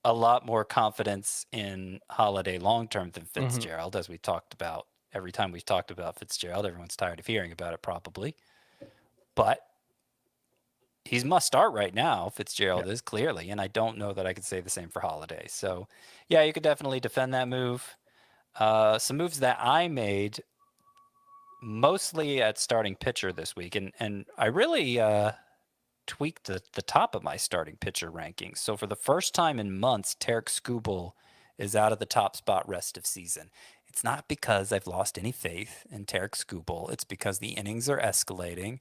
a lot more confidence in Holiday long-term than Fitzgerald, as we talked about. Every time we've talked about Fitzgerald, everyone's tired of hearing about it probably. But he's must start right now. Fitzgerald is clearly, and I don't know that I could say the same for Holiday. So, yeah, you could definitely defend that move. Some moves that I made mostly at starting pitcher this week, and I really tweaked the top of my starting pitcher rankings. So for the first time in months, Tarek Skubal is out of the top spot rest of season. It's not because I've lost any faith in Tarek Skubal. It's because the innings are escalating,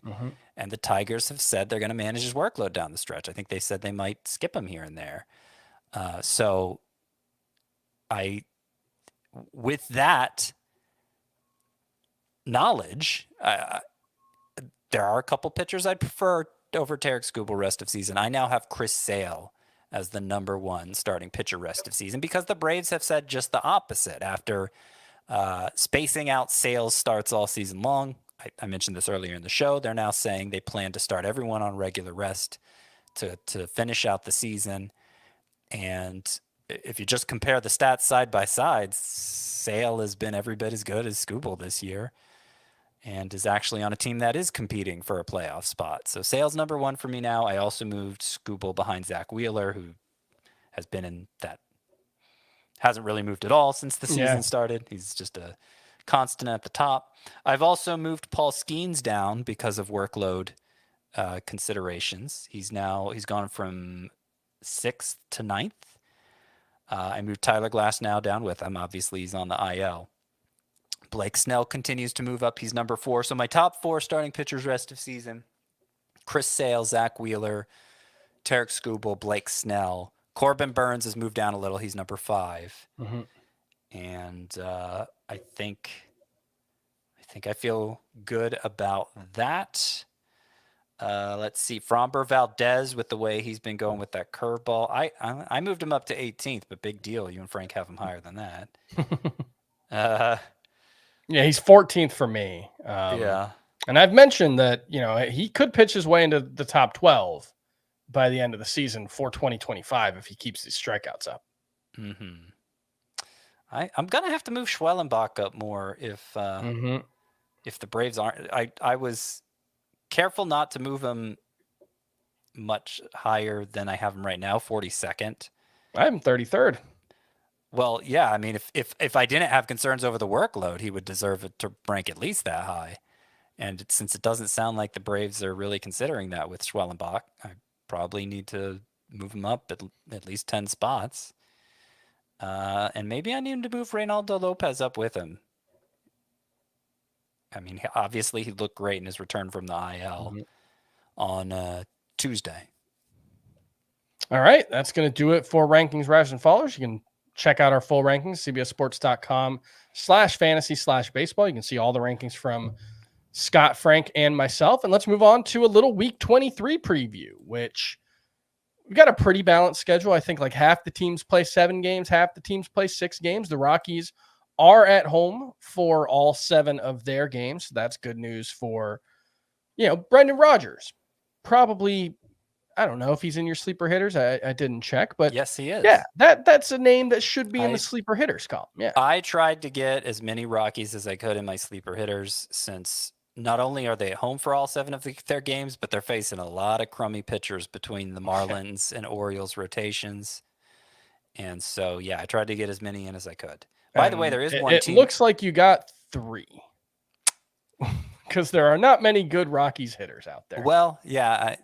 and the Tigers have said they're going to manage his workload down the stretch. I think they said they might skip him here and there. So with that knowledge, there are a couple pitchers I'd prefer over Tarek Skubal rest of season. I now have Chris Sale as the number 1 starting pitcher rest of season because the Braves have said just the opposite after spacing out Sale's starts all season long. I mentioned this earlier in the show. They're now saying they plan to start everyone on regular rest to finish out the season. And if you just compare the stats side by side, Sale has been every bit as good as Skubal this year and is actually on a team that is competing for a playoff spot. So Sale's number 1 for me now. I also moved Skubal behind Zach Wheeler, who has been in that, hasn't really moved at all since the season started. He's just a constant at the top. I've also moved Paul Skeens down because of workload considerations. He's gone from 6th to 9th. I moved Tyler Glasnow down with him. Obviously, he's on the IL. Blake Snell continues to move up. He's number 4. So my top 4 starting pitchers rest of season: Chris Sale, Zach Wheeler, Tarek Skubal, Blake Snell. Corbin Burns has moved down a little. He's number 5.
Mm-hmm.
And I think I feel good about that. Let's see. Framber Valdez, with the way he's been going with that curveball. I moved him up to 18th, but big deal. You and Frank have him higher than that.
Yeah, he's 14th for me.
Yeah.
And I've mentioned that, he could pitch his way into the top 12 by the end of the season for 2025 if he keeps his strikeouts up.
Mm-hmm. I'm going to have to move Schwellenbach up more if the Braves aren't. I was careful not to move him much higher than I have him right now, 42nd.
I have him 33rd.
Well, yeah, I mean, if I didn't have concerns over the workload, he would deserve it to rank at least that high. And since it doesn't sound like the Braves are really considering that with Schwellenbach, I probably need to move him up at least 10 spots. And maybe I need him to move Reynaldo Lopez up with him. I mean, obviously he looked great in his return from the IL on Tuesday.
All right, that's going to do it for Rankings, Rise, and Fallers. You can check out our full rankings, cbssports.com/fantasy/baseball. You can see all the rankings from Scott, Frank, and myself. And let's move on to a little week 23 preview, which we've got a pretty balanced schedule. I think like half the teams play 7 games, half the teams play 6 games. The Rockies are at home for all 7 of their games. So that's good news for, Brendan Rodgers. Probably, I don't know if he's in your sleeper hitters. I didn't check, but
yes, he is.
Yeah, that's a name that should be in the sleeper hitters column. Yeah.
I tried to get as many Rockies as I could in my sleeper hitters, since not only are they at home for all 7 of their games, but they're facing a lot of crummy pitchers between the Marlins and Orioles rotations. And so, yeah, I tried to get as many in as I could. By the way, there is one team.
It looks like you got 3 because there are not many good Rockies hitters out there.
Well, yeah,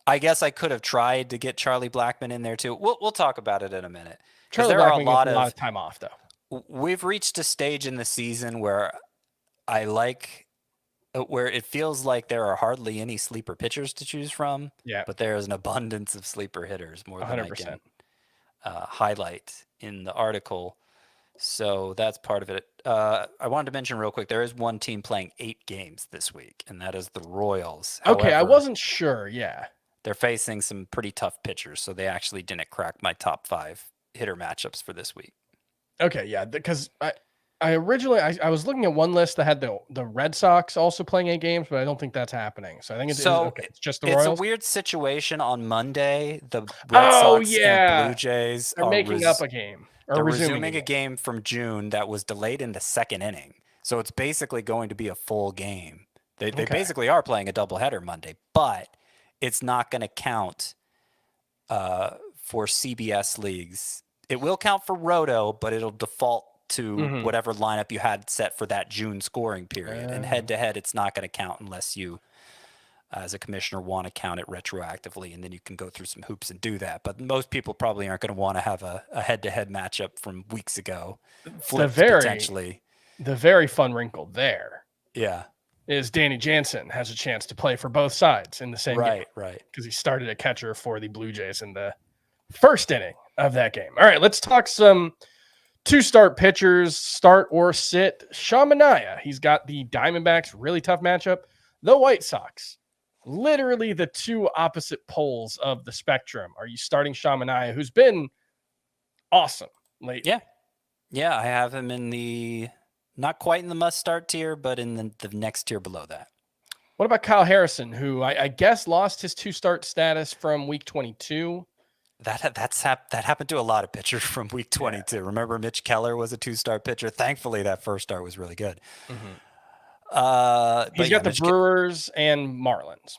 I guess I could have tried to get Charlie Blackmon in there too. We'll talk about it in a minute.
Charlie Blackmon gets a lot of time off, though.
We've reached a stage in the season where where it feels like there are hardly any sleeper pitchers to choose from.
Yeah,
but there is an abundance of sleeper hitters, more than 100%. I can highlight in the article. So that's part of it. I wanted to mention real quick, there is one team playing 8 games this week, and that is the Royals.
Okay, I wasn't sure. Yeah.
They're facing some pretty tough pitchers, so they actually didn't crack my top 5 hitter matchups for this week.
Okay, yeah, because I originally was looking at one list that had the Red Sox also playing 8 games, but I don't think that's happening. So I think it's just the Royals.
It's a weird situation on Monday. The Red Sox and Blue Jays
are making up a game.
They're resuming a game from June that was delayed in the 2nd inning. So it's basically going to be a full game. They basically are playing a doubleheader Monday, but it's not going to count for CBS leagues. It will count for Roto, but it'll default to whatever lineup you had set for that June scoring period. And head-to-head, it's not going to count unless you, as a commissioner, want to count it retroactively, and then you can go through some hoops and do that. But most people probably aren't going to want to have a head-to-head matchup from weeks ago. Potentially.
The very fun wrinkle there.
Yeah.
Is Danny Jansen has a chance to play for both sides in the same game.
Right.
Because he started at catcher for the Blue Jays in the 1st inning of that game. All right, let's talk some 2-start pitchers, start or sit. Sean Manaea, he's got the Diamondbacks, really tough matchup. the White Sox, literally the two opposite poles of the spectrum. Are you starting Shamanaya, who's been awesome lately?
Yeah, I have him in the not quite in the must start tier, but in the next tier below that.
What about Kyle Harrison, who I guess lost his 2-start status from week 22?
That happened to a lot of pitchers from week 22. Yeah. Remember, Mitch Keller was a 2-star pitcher. Thankfully, that first start was really good.
Mm-hmm. He's got the Brewers and Marlins.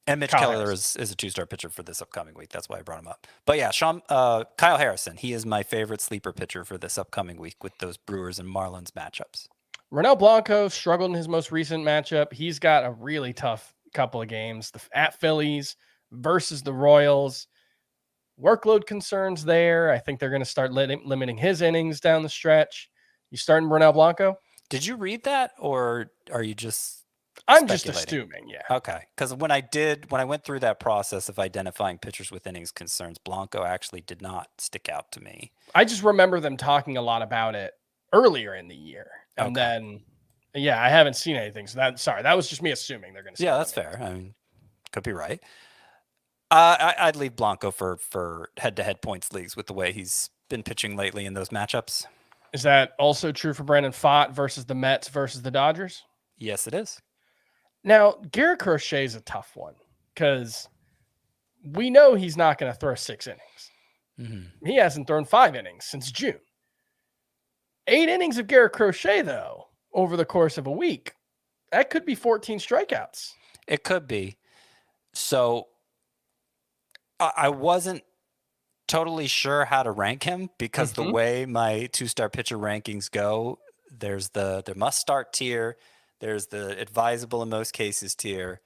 And Mitch Keller is a 2-star pitcher for this upcoming week. That's why I brought him up. But yeah, Kyle Harrison, he is my favorite sleeper pitcher for this upcoming week with those Brewers and Marlins matchups.
Ronel Blanco struggled in his most recent matchup. He's got a really tough couple of games at Phillies versus the Royals. Workload concerns there. I think they're going to start limiting his innings down the stretch. You starting Ronel Blanco?
Did you read that, or are you just...
I'm just assuming, yeah.
Okay, because when I went through that process of identifying pitchers with innings concerns, Blanco actually did not stick out to me.
I just remember them talking a lot about it earlier in the year. And then, yeah, I haven't seen anything. So that was just me assuming they're going to.
Yeah, that's fair. I mean, could be right. I'd leave Blanco for head-to-head points leagues with the way he's been pitching lately in those matchups.
Is that also true for Brandon Pfaadt versus the Mets versus the Dodgers?
Yes, it is.
Now, Garrett Crochet is a tough one because we know he's not going to throw 6 innings. Mm-hmm. He hasn't thrown 5 innings since June. 8 innings of Garrett Crochet, though, over the course of a week, that could be 14 strikeouts.
It could be. So I wasn't totally sure how to rank him because the way my 2-star pitcher rankings go, there's the must-start tier, there's the advisable in most cases tier,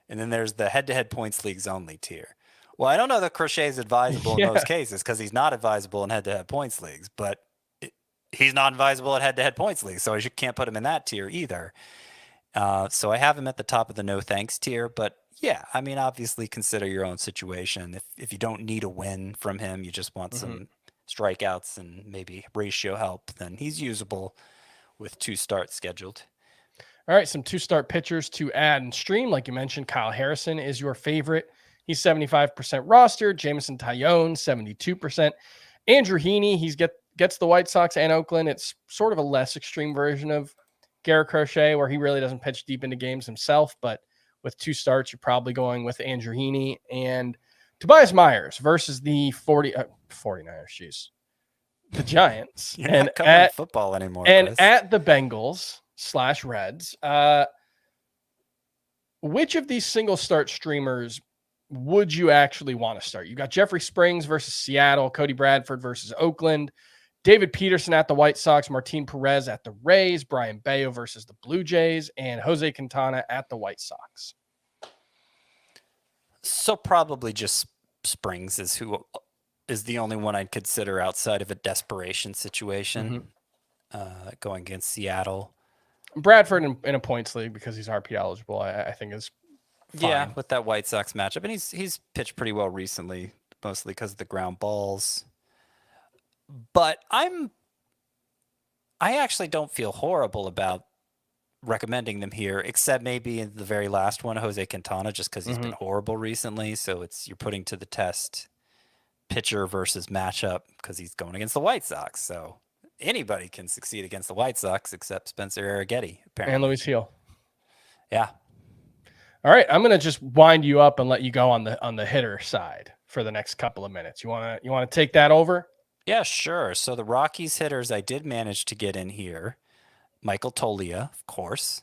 and then there's the head-to-head points leagues only tier. Well, I don't know that Crochet is advisable in most cases because he's not advisable in head-to-head points leagues, but he's not advisable at head-to-head points leagues, so you can't put him in that tier either. So I have him at the top of the no thanks tier, but yeah, I mean, obviously consider your own situation. If you don't need a win from him, you just want some strikeouts and maybe ratio help, then he's usable with 2 starts scheduled.
All right, some 2-start pitchers to add and stream. Like you mentioned, Kyle Harrison is your favorite. He's 75% rostered. Jameson Taillon, 72%. Andrew Heaney, gets the White Sox and Oakland. It's sort of a less extreme version of Garrett Crochet where he really doesn't pitch deep into games himself, but with 2 starts, you're probably going with Andrew Heaney and Tobias Myers versus the 49ers, the Giants.
You're not covering football anymore,
and
Chris.
At the Bengals/Reds. Which of these single start streamers would you actually want to start? You got Jeffrey Springs versus Seattle, Cody Bradford versus Oakland, David Peterson at the White Sox, Martin Perez at the Rays, Brian Bayo versus the Blue Jays, and Jose Quintana at the White Sox.
So probably just Springs is the only one I'd consider outside of a desperation situation going against Seattle.
Bradford in a points league because he's RP eligible, I think is fine.
Yeah, with that White Sox matchup. And he's pitched pretty well recently, mostly because of the ground balls. But I actually don't feel horrible about recommending them here, except maybe in the very last one, Jose Quintana, just because he's been horrible recently. So you're putting to the test pitcher versus matchup because he's going against the White Sox. So anybody can succeed against the White Sox except Spencer Arrighetti, apparently.
And Luis Heel.
Yeah.
All right, I'm gonna just wind you up and let you go on the hitter side for the next couple of minutes. You wanna take that over?
Yeah, sure. So the Rockies hitters I did manage to get in here. Michael Toglia, of course.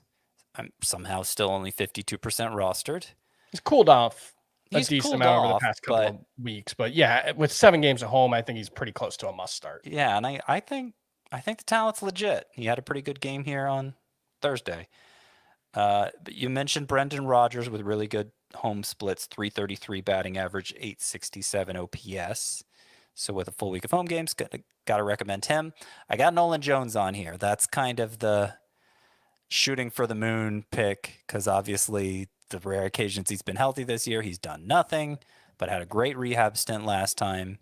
I'm somehow still only 52% rostered.
He's cooled off a decent amount over the past couple of weeks, but yeah, with 7 games at home, I think he's pretty close to a must start.
Yeah, and I think the talent's legit. He had a pretty good game here on Thursday. But you mentioned Brendan Rodgers with really good home splits, 333 batting average, 867 OPS. So with a full week of home games, got to recommend him. I got Nolan Jones on here. That's kind of the shooting for the moon pick because obviously the rare occasions he's been healthy this year, he's done nothing, but had a great rehab stint last time.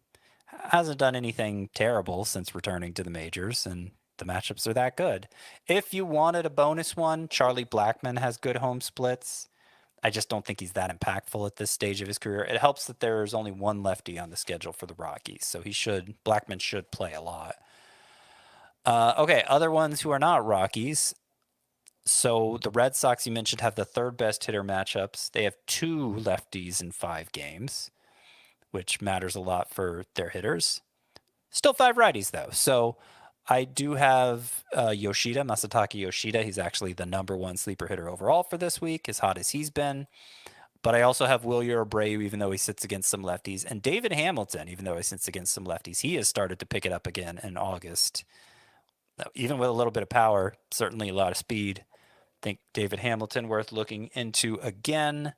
Hasn't done anything terrible since returning to the majors, and the matchups are that good. If you wanted a bonus one, Charlie Blackmon has good home splits. I just don't think he's that impactful at this stage of his career. It helps that there's only one lefty on the schedule for the Rockies, so Blackmon should play a lot. Okay, other ones who are not Rockies. So the Red Sox, you mentioned, have the third best hitter matchups. They have 2 lefties in 5 games, which matters a lot for their hitters. Still 5 righties, though. So I do have Masataka Yoshida. He's actually the number 1 sleeper hitter overall for this week, as hot as he's been. But I also have Wilyer Abreu, even though he sits against some lefties. And David Hamilton, even though he sits against some lefties. He has started to pick it up again in August. Even with a little bit of power, certainly a lot of speed. I think David Hamilton worth looking into again.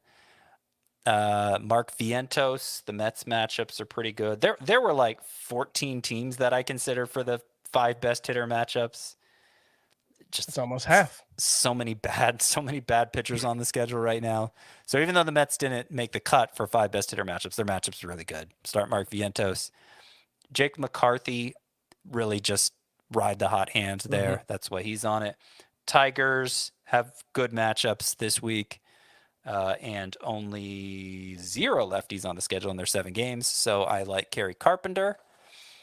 Mark Vientos, the Mets matchups are pretty good. There were like 14 teams that I consider for the 5 best hitter matchups.
It's almost half.
So many bad pitchers on the schedule right now. So even though the Mets didn't make the cut for 5 best hitter matchups, their matchups are really good. Start Mark Vientos. Jake McCarthy, really just ride the hot hand there. Mm-hmm. That's why he's on it. Tigers have good matchups this week, and only 0 lefties on the schedule in their 7 games. So I like Kerry Carpenter.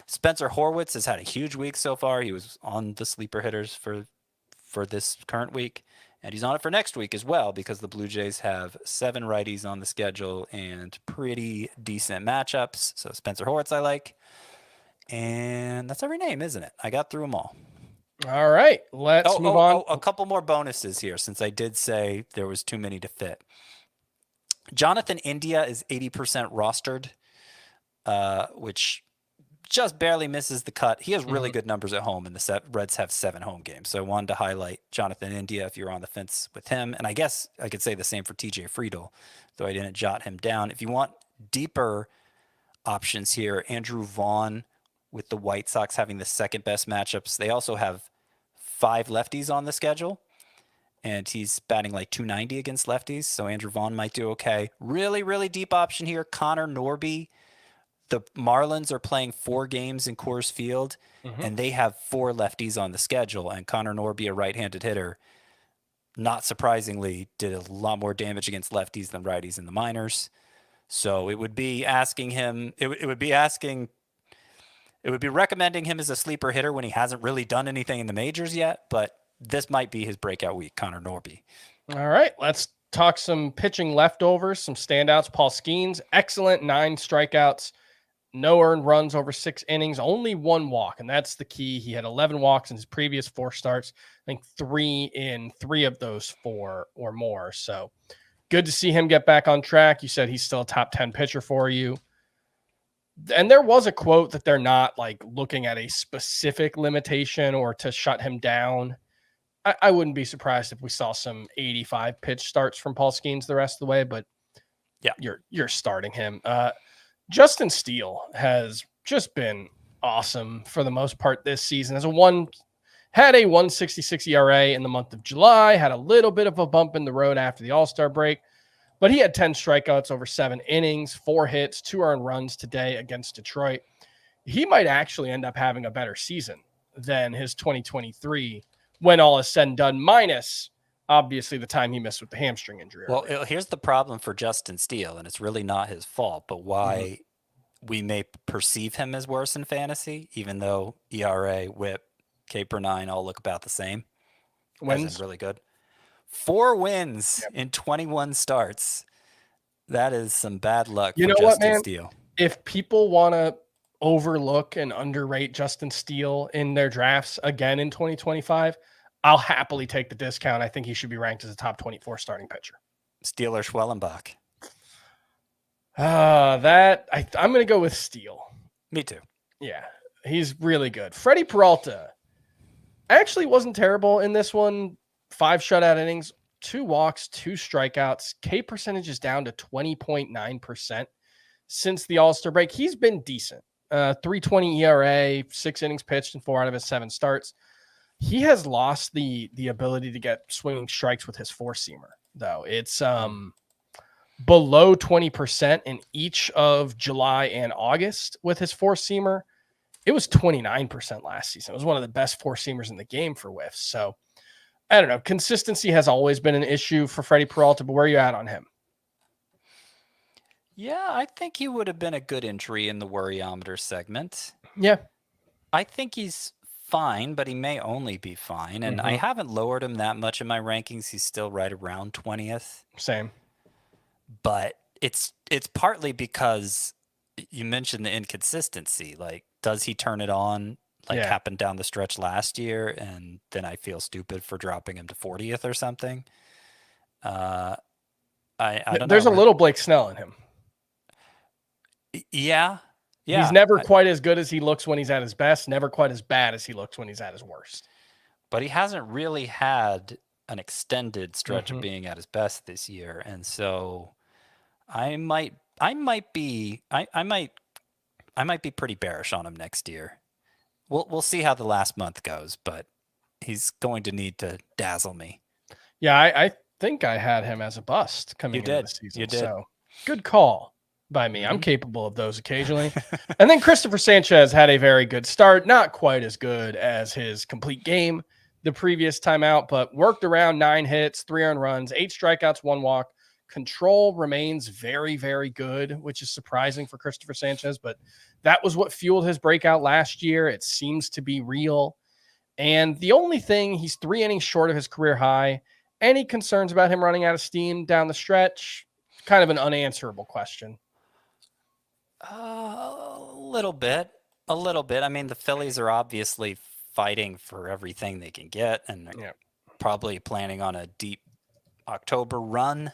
Spencer Horwitz has had a huge week so far. He was on the sleeper hitters for this current week, and he's on it for next week as well, because the Blue Jays have 7 righties on the schedule and pretty decent matchups. So Spencer Horwitz I like. And that's every name, isn't it? I got through them all.
All right, let's move on.
A couple more bonuses here, since I did say there was too many to fit. Jonathan India is 80% rostered, which just barely misses the cut. He has really good numbers at home, and the Reds have 7 home games. So I wanted to highlight Jonathan India if you're on the fence with him. And I guess I could say the same for TJ Friedl, though I didn't jot him down. If you want deeper options here, Andrew Vaughn, with the White Sox having the second best matchups. They also have 5 lefties on the schedule, and he's batting like .290 against lefties, so Andrew Vaughn might do okay. Really, really deep option here, Connor Norby. The Marlins are playing 4 games in Coors Field, and they have 4 lefties on the schedule, and Connor Norby, a right-handed hitter, not surprisingly, did a lot more damage against lefties than righties in the minors. So it would be asking him, it would be recommending him as a sleeper hitter when he hasn't really done anything in the majors yet, but this might be his breakout week, Connor Norby.
All right, let's talk some pitching leftovers, some standouts. Paul Skeens, excellent, 9 strikeouts, no earned runs over 6 innings, only 1 walk, and that's the key. He had 11 walks in his previous 4 starts. I think 3 in 3 of those 4 or more. So good to see him get back on track. You said he's still a top 10 pitcher for you. And there was a quote that they're not like looking at a specific limitation or to shut him down. I wouldn't be surprised if we saw some 85 pitch starts from Paul Skeens the rest of the way, but yeah, you're starting him. Justin Steele has just been awesome for the most part this season. Had a 1.66 ERA in the month of July, had a little bit of a bump in the road after the All-Star break. But he had 10 strikeouts over 7 innings, 4 hits, 2 earned runs today against Detroit. He might actually end up having a better season than his 2023 when all is said and done, minus obviously the time he missed with the hamstring injury.
Well, here's the problem for Justin Steele, and it's really not his fault, but why we may perceive him as worse in fantasy, even though ERA, WHIP, K per 9 all look about the same. Wins really good. 4 wins in 21 starts. That is some bad luck for Justin Steele.
If people want to overlook and underrate Justin Steele in their drafts again in 2025, I'll happily take the discount. I think he should be ranked as a top 24 starting pitcher.
Steele or Schwellenbach?
I'm going to go with Steele.
Me too.
Yeah, he's really good. Freddie Peralta actually wasn't terrible in this one. 5 shutout innings, 2 walks, 2 strikeouts. K percentage is down to 20.9% since the All-Star break. He's been decent. 3.20 ERA, 6 innings pitched in 4 out of his 7 starts. He has lost the ability to get swinging strikes with his 4-seamer, though. It's below 20% in each of July and August with his 4-seamer. It was 29% last season. It was one of the best 4-seamers in the game for whiffs. So I don't know. Consistency has always been an issue for Freddie Peralta, but where are you at on him?
Yeah, I think he would have been a good entry in the worryometer segment.
Yeah.
I think he's fine, but he may only be fine. And I haven't lowered him that much in my rankings. He's still right around 20th.
Same.
But it's partly because you mentioned the inconsistency. Like, does he turn it on like happened down the stretch last year? And then I feel stupid for dropping him to 40th or something. I don't
There's
know.
a little Blake Snell in him.
Yeah.
He's never quite as good as he looks when he's at his best, never quite as bad as he looks when he's at his worst.
But he hasn't really had an extended stretch of being at his best this year. And so I might be pretty bearish on him next year. We'll see how the last month goes, but he's going to need to dazzle me.
Yeah, I think I had him as a bust coming into the season.
You did.
So good call by me. I'm capable of those occasionally. And then Christopher Sanchez had a very good start, not quite as good as his complete game the previous time out, but worked around 9 hits, 3 earned runs, 8 strikeouts, 1 walk. Control remains very, very good, which is surprising for Christopher Sanchez, but that was what fueled his breakout last year. It seems to be real. And the only thing, he's 3 innings short of his career high. Any concerns about him running out of steam down the stretch? Kind of an unanswerable question.
A little bit. I mean, the Phillies are obviously fighting for everything they can get, and probably planning on a deep October run.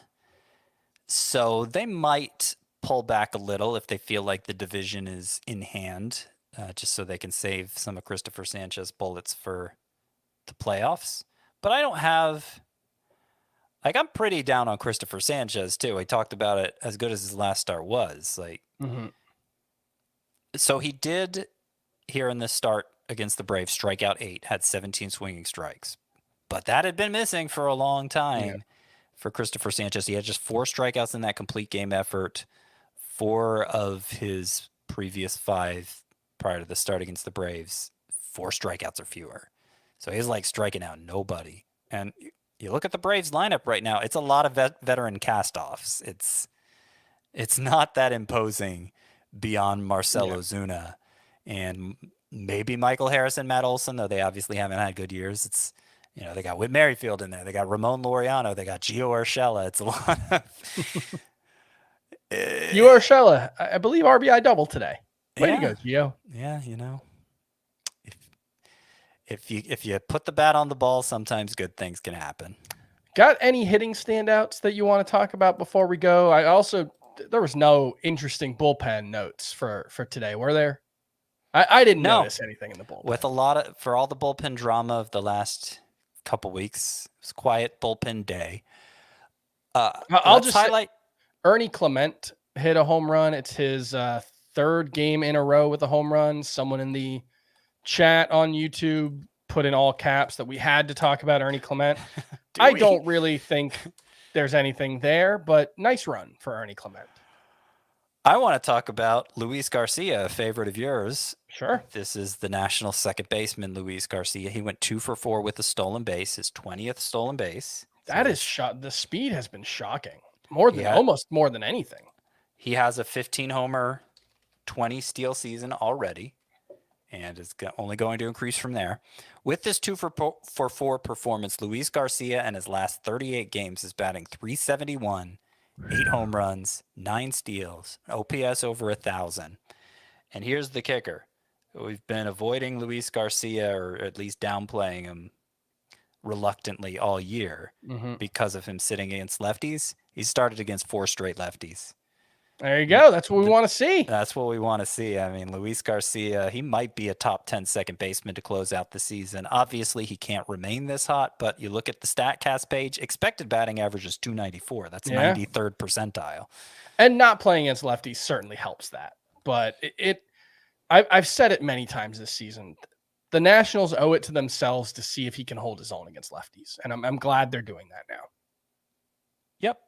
So they might pull back a little if they feel like the division is in hand, just so they can save some of Christopher Sanchez bullets for the playoffs. But I don't have... Like, I'm pretty down on Christopher Sanchez, too. I talked about it as good as his last start was. Like, So he did, here in this start against the Braves, strike out 8, had 17 swinging strikes. But that had been missing for a long time for Christopher Sanchez. He had just 4 strikeouts in that complete game effort. 4 of his previous 5 prior to the start against the Braves, 4 strikeouts or fewer. So he's like striking out nobody. And you look at the Braves lineup right now, it's a lot of veteran castoffs. It's not that imposing beyond Marcell Ozuna and maybe Michael Harris and Matt Olson, though they obviously haven't had good years. It's, they got Whit Merrifield in there. They got Ramon Laureano. They got Gio Urshela. It's a lot of...
Gio Urshela, I believe RBI double today. Way to go, Gio.
Yeah, If you put the bat on the ball, sometimes good things can happen.
Got any hitting standouts that you want to talk about before we go? There was no interesting bullpen notes for today, were there? I didn't notice anything in the bullpen.
With for all the bullpen drama of the last couple weeks, it was a quiet bullpen day.
I'll just highlight Ernie Clement hit a home run. It's his 3rd game in a row with a home run. Someone in the chat on YouTube put in all caps that we had to talk about Ernie Clement. I don't really think there's anything there, but nice run for Ernie Clement.
I want to talk about Luis Garcia, a favorite of yours.
Sure.
This is the National second baseman, Luis Garcia. He went 2 for 4 with a stolen base, his 20th stolen base.
That is the speed has been shocking. Almost more than anything.
He has a 15 homer, 20 steal season already, and is only going to increase from there. With this 2 for 4 performance, Luis Garcia in his last 38 games is batting .371, 8 home runs, 9 steals, OPS over 1,000. And here's the kicker. We've been avoiding Luis Garcia, or at least downplaying him reluctantly all year because of him sitting against lefties. He started against 4 straight lefties.
There you go. That's what we want to see.
That's what we want to see. I mean, Luis Garcia, he might be a top 10 second baseman to close out the season. Obviously, he can't remain this hot, but you look at the StatCast page, expected batting average is .294. That's 93rd percentile.
And not playing against lefties certainly helps that. But I've said it many times this season. The Nationals owe it to themselves to see if he can hold his own against lefties. And I'm glad they're doing that now.
Yep.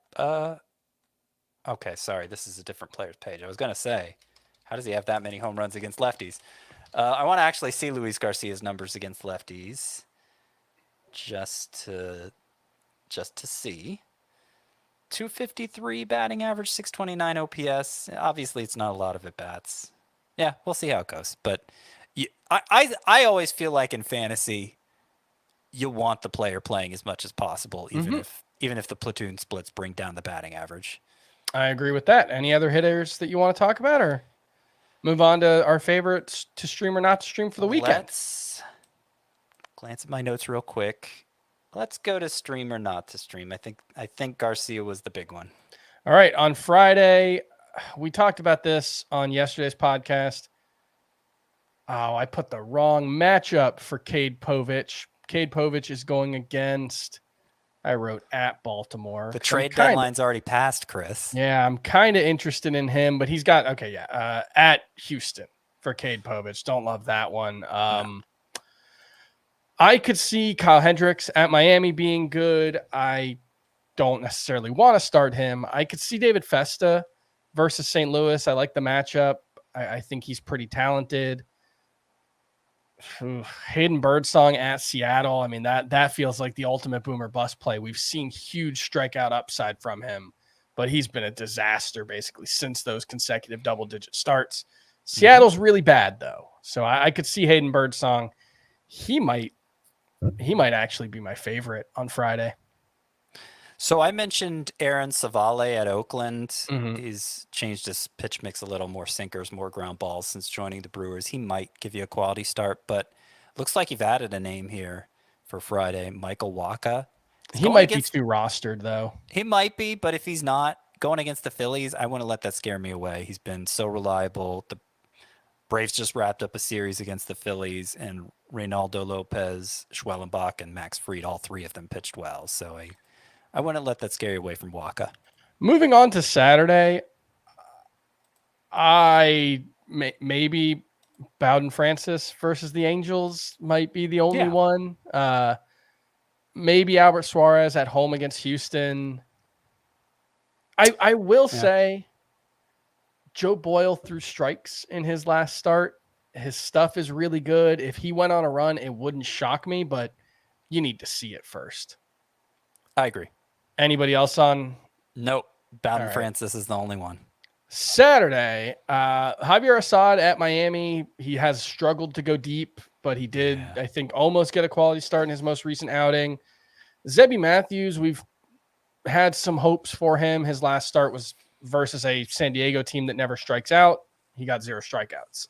Okay, sorry. This is a different player's page. I was going to say, how does he have that many home runs against lefties? I want to actually see Luis Garcia's numbers against lefties. just to see. 253 batting average, 629 OPS. Obviously, it's not a lot of at-bats. Yeah, we'll see how it goes. But I always feel like in fantasy, you want the player playing as much as possible, even if the platoon splits bring down the batting average.
I agree with that. Any other hitters that you want to talk about, or move on to our favorites to stream or not to stream for the weekend?
Let's glance at my notes real quick. Let's go to stream or not to stream. I think Garcia was the big one.
All right. On Friday, we talked about this on yesterday's podcast. Oh, I put the wrong matchup for Cade Povich. Cade Povich is going against, I wrote at Baltimore.
The trade deadline's already passed, Chris.
Yeah, I'm kind of interested in him, but he's got, at Houston for Cade Povich. Don't love that one.
No.
I could see Kyle Hendricks at Miami being good. I don't necessarily want to start him. I could see David Festa versus St. Louis. I like the matchup. I think he's pretty talented. Hayden Birdsong at Seattle. I mean, that feels like the ultimate boomer bust play. We've seen huge strikeout upside from him, but he's been a disaster basically since those consecutive double-digit starts. Seattle's really bad, though. So I could see Hayden Birdsong. He might actually be my favorite on Friday.
So I mentioned Aaron Savale at Oakland. He's changed his pitch mix a little, more sinkers, more ground balls since joining the Brewers. He might give you a quality start, but looks like you've added a name here for Friday, Michael Wacha.
He might be too rostered, though.
He might be, but if he's not, going against the Phillies, I wouldn't let that scare me away. He's been so reliable. The Braves just wrapped up a series against the Phillies, and Reynaldo Lopez, Schwellenbach, and Max Fried, all three of them pitched well. So I wouldn't let that scare you away from Wacha.
Moving on to Saturday, maybe Bowden Francis versus the Angels might be the only one. Maybe Albert Suarez at home against Houston. I will say Joe Boyle threw strikes in his last start. His stuff is really good. If he went on a run, it wouldn't shock me, but you need to see it first.
I agree.
Anybody else on?
Nope. Bowden Francis is the only one.
Saturday, Javier Assad at Miami. He has struggled to go deep, but he did, I think, almost get a quality start in his most recent outing. Zebby Matthews, we've had some hopes for him. His last start was versus a San Diego team that never strikes out. He got 0 strikeouts.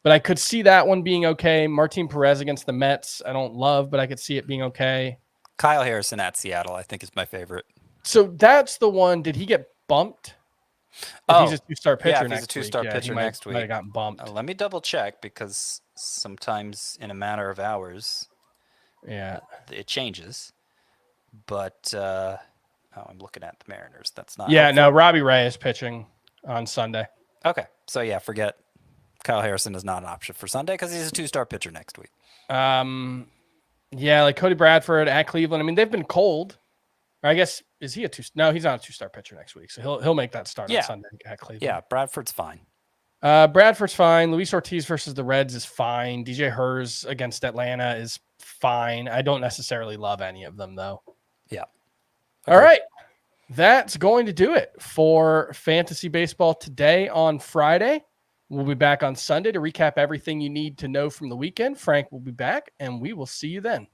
But I could see that one being okay. Martin Perez against the Mets, I don't love, but I could see it being okay.
Kyle Harrison at Seattle, I think, is my favorite.
So that's the one. Did he get bumped? He's a 2-star pitcher next week.
He's a 2-star pitcher next week.
Might have gotten bumped.
Let me double check, because sometimes in a matter of hours, it changes. But I'm looking at the Mariners. That's not.
Yeah, helpful. No, Robbie Ray is pitching on Sunday.
Okay, so forget. Kyle Harrison is not an option for Sunday because he's a 2-star pitcher next week.
Like Cody Bradford at Cleveland. I mean, they've been cold. I guess, is he a 2? No, he's not a 2-star pitcher next week, so he'll make that start on Sunday at Cleveland.
Yeah, Bradford's fine.
Bradford's fine. Luis Ortiz versus the Reds is fine. DJ Hers against Atlanta is fine. I don't necessarily love any of them, though.
Yeah.
All right. That's going to do it for Fantasy Baseball today on Friday. We'll be back on Sunday to recap everything you need to know from the weekend. Frank will be back, and we will see you then.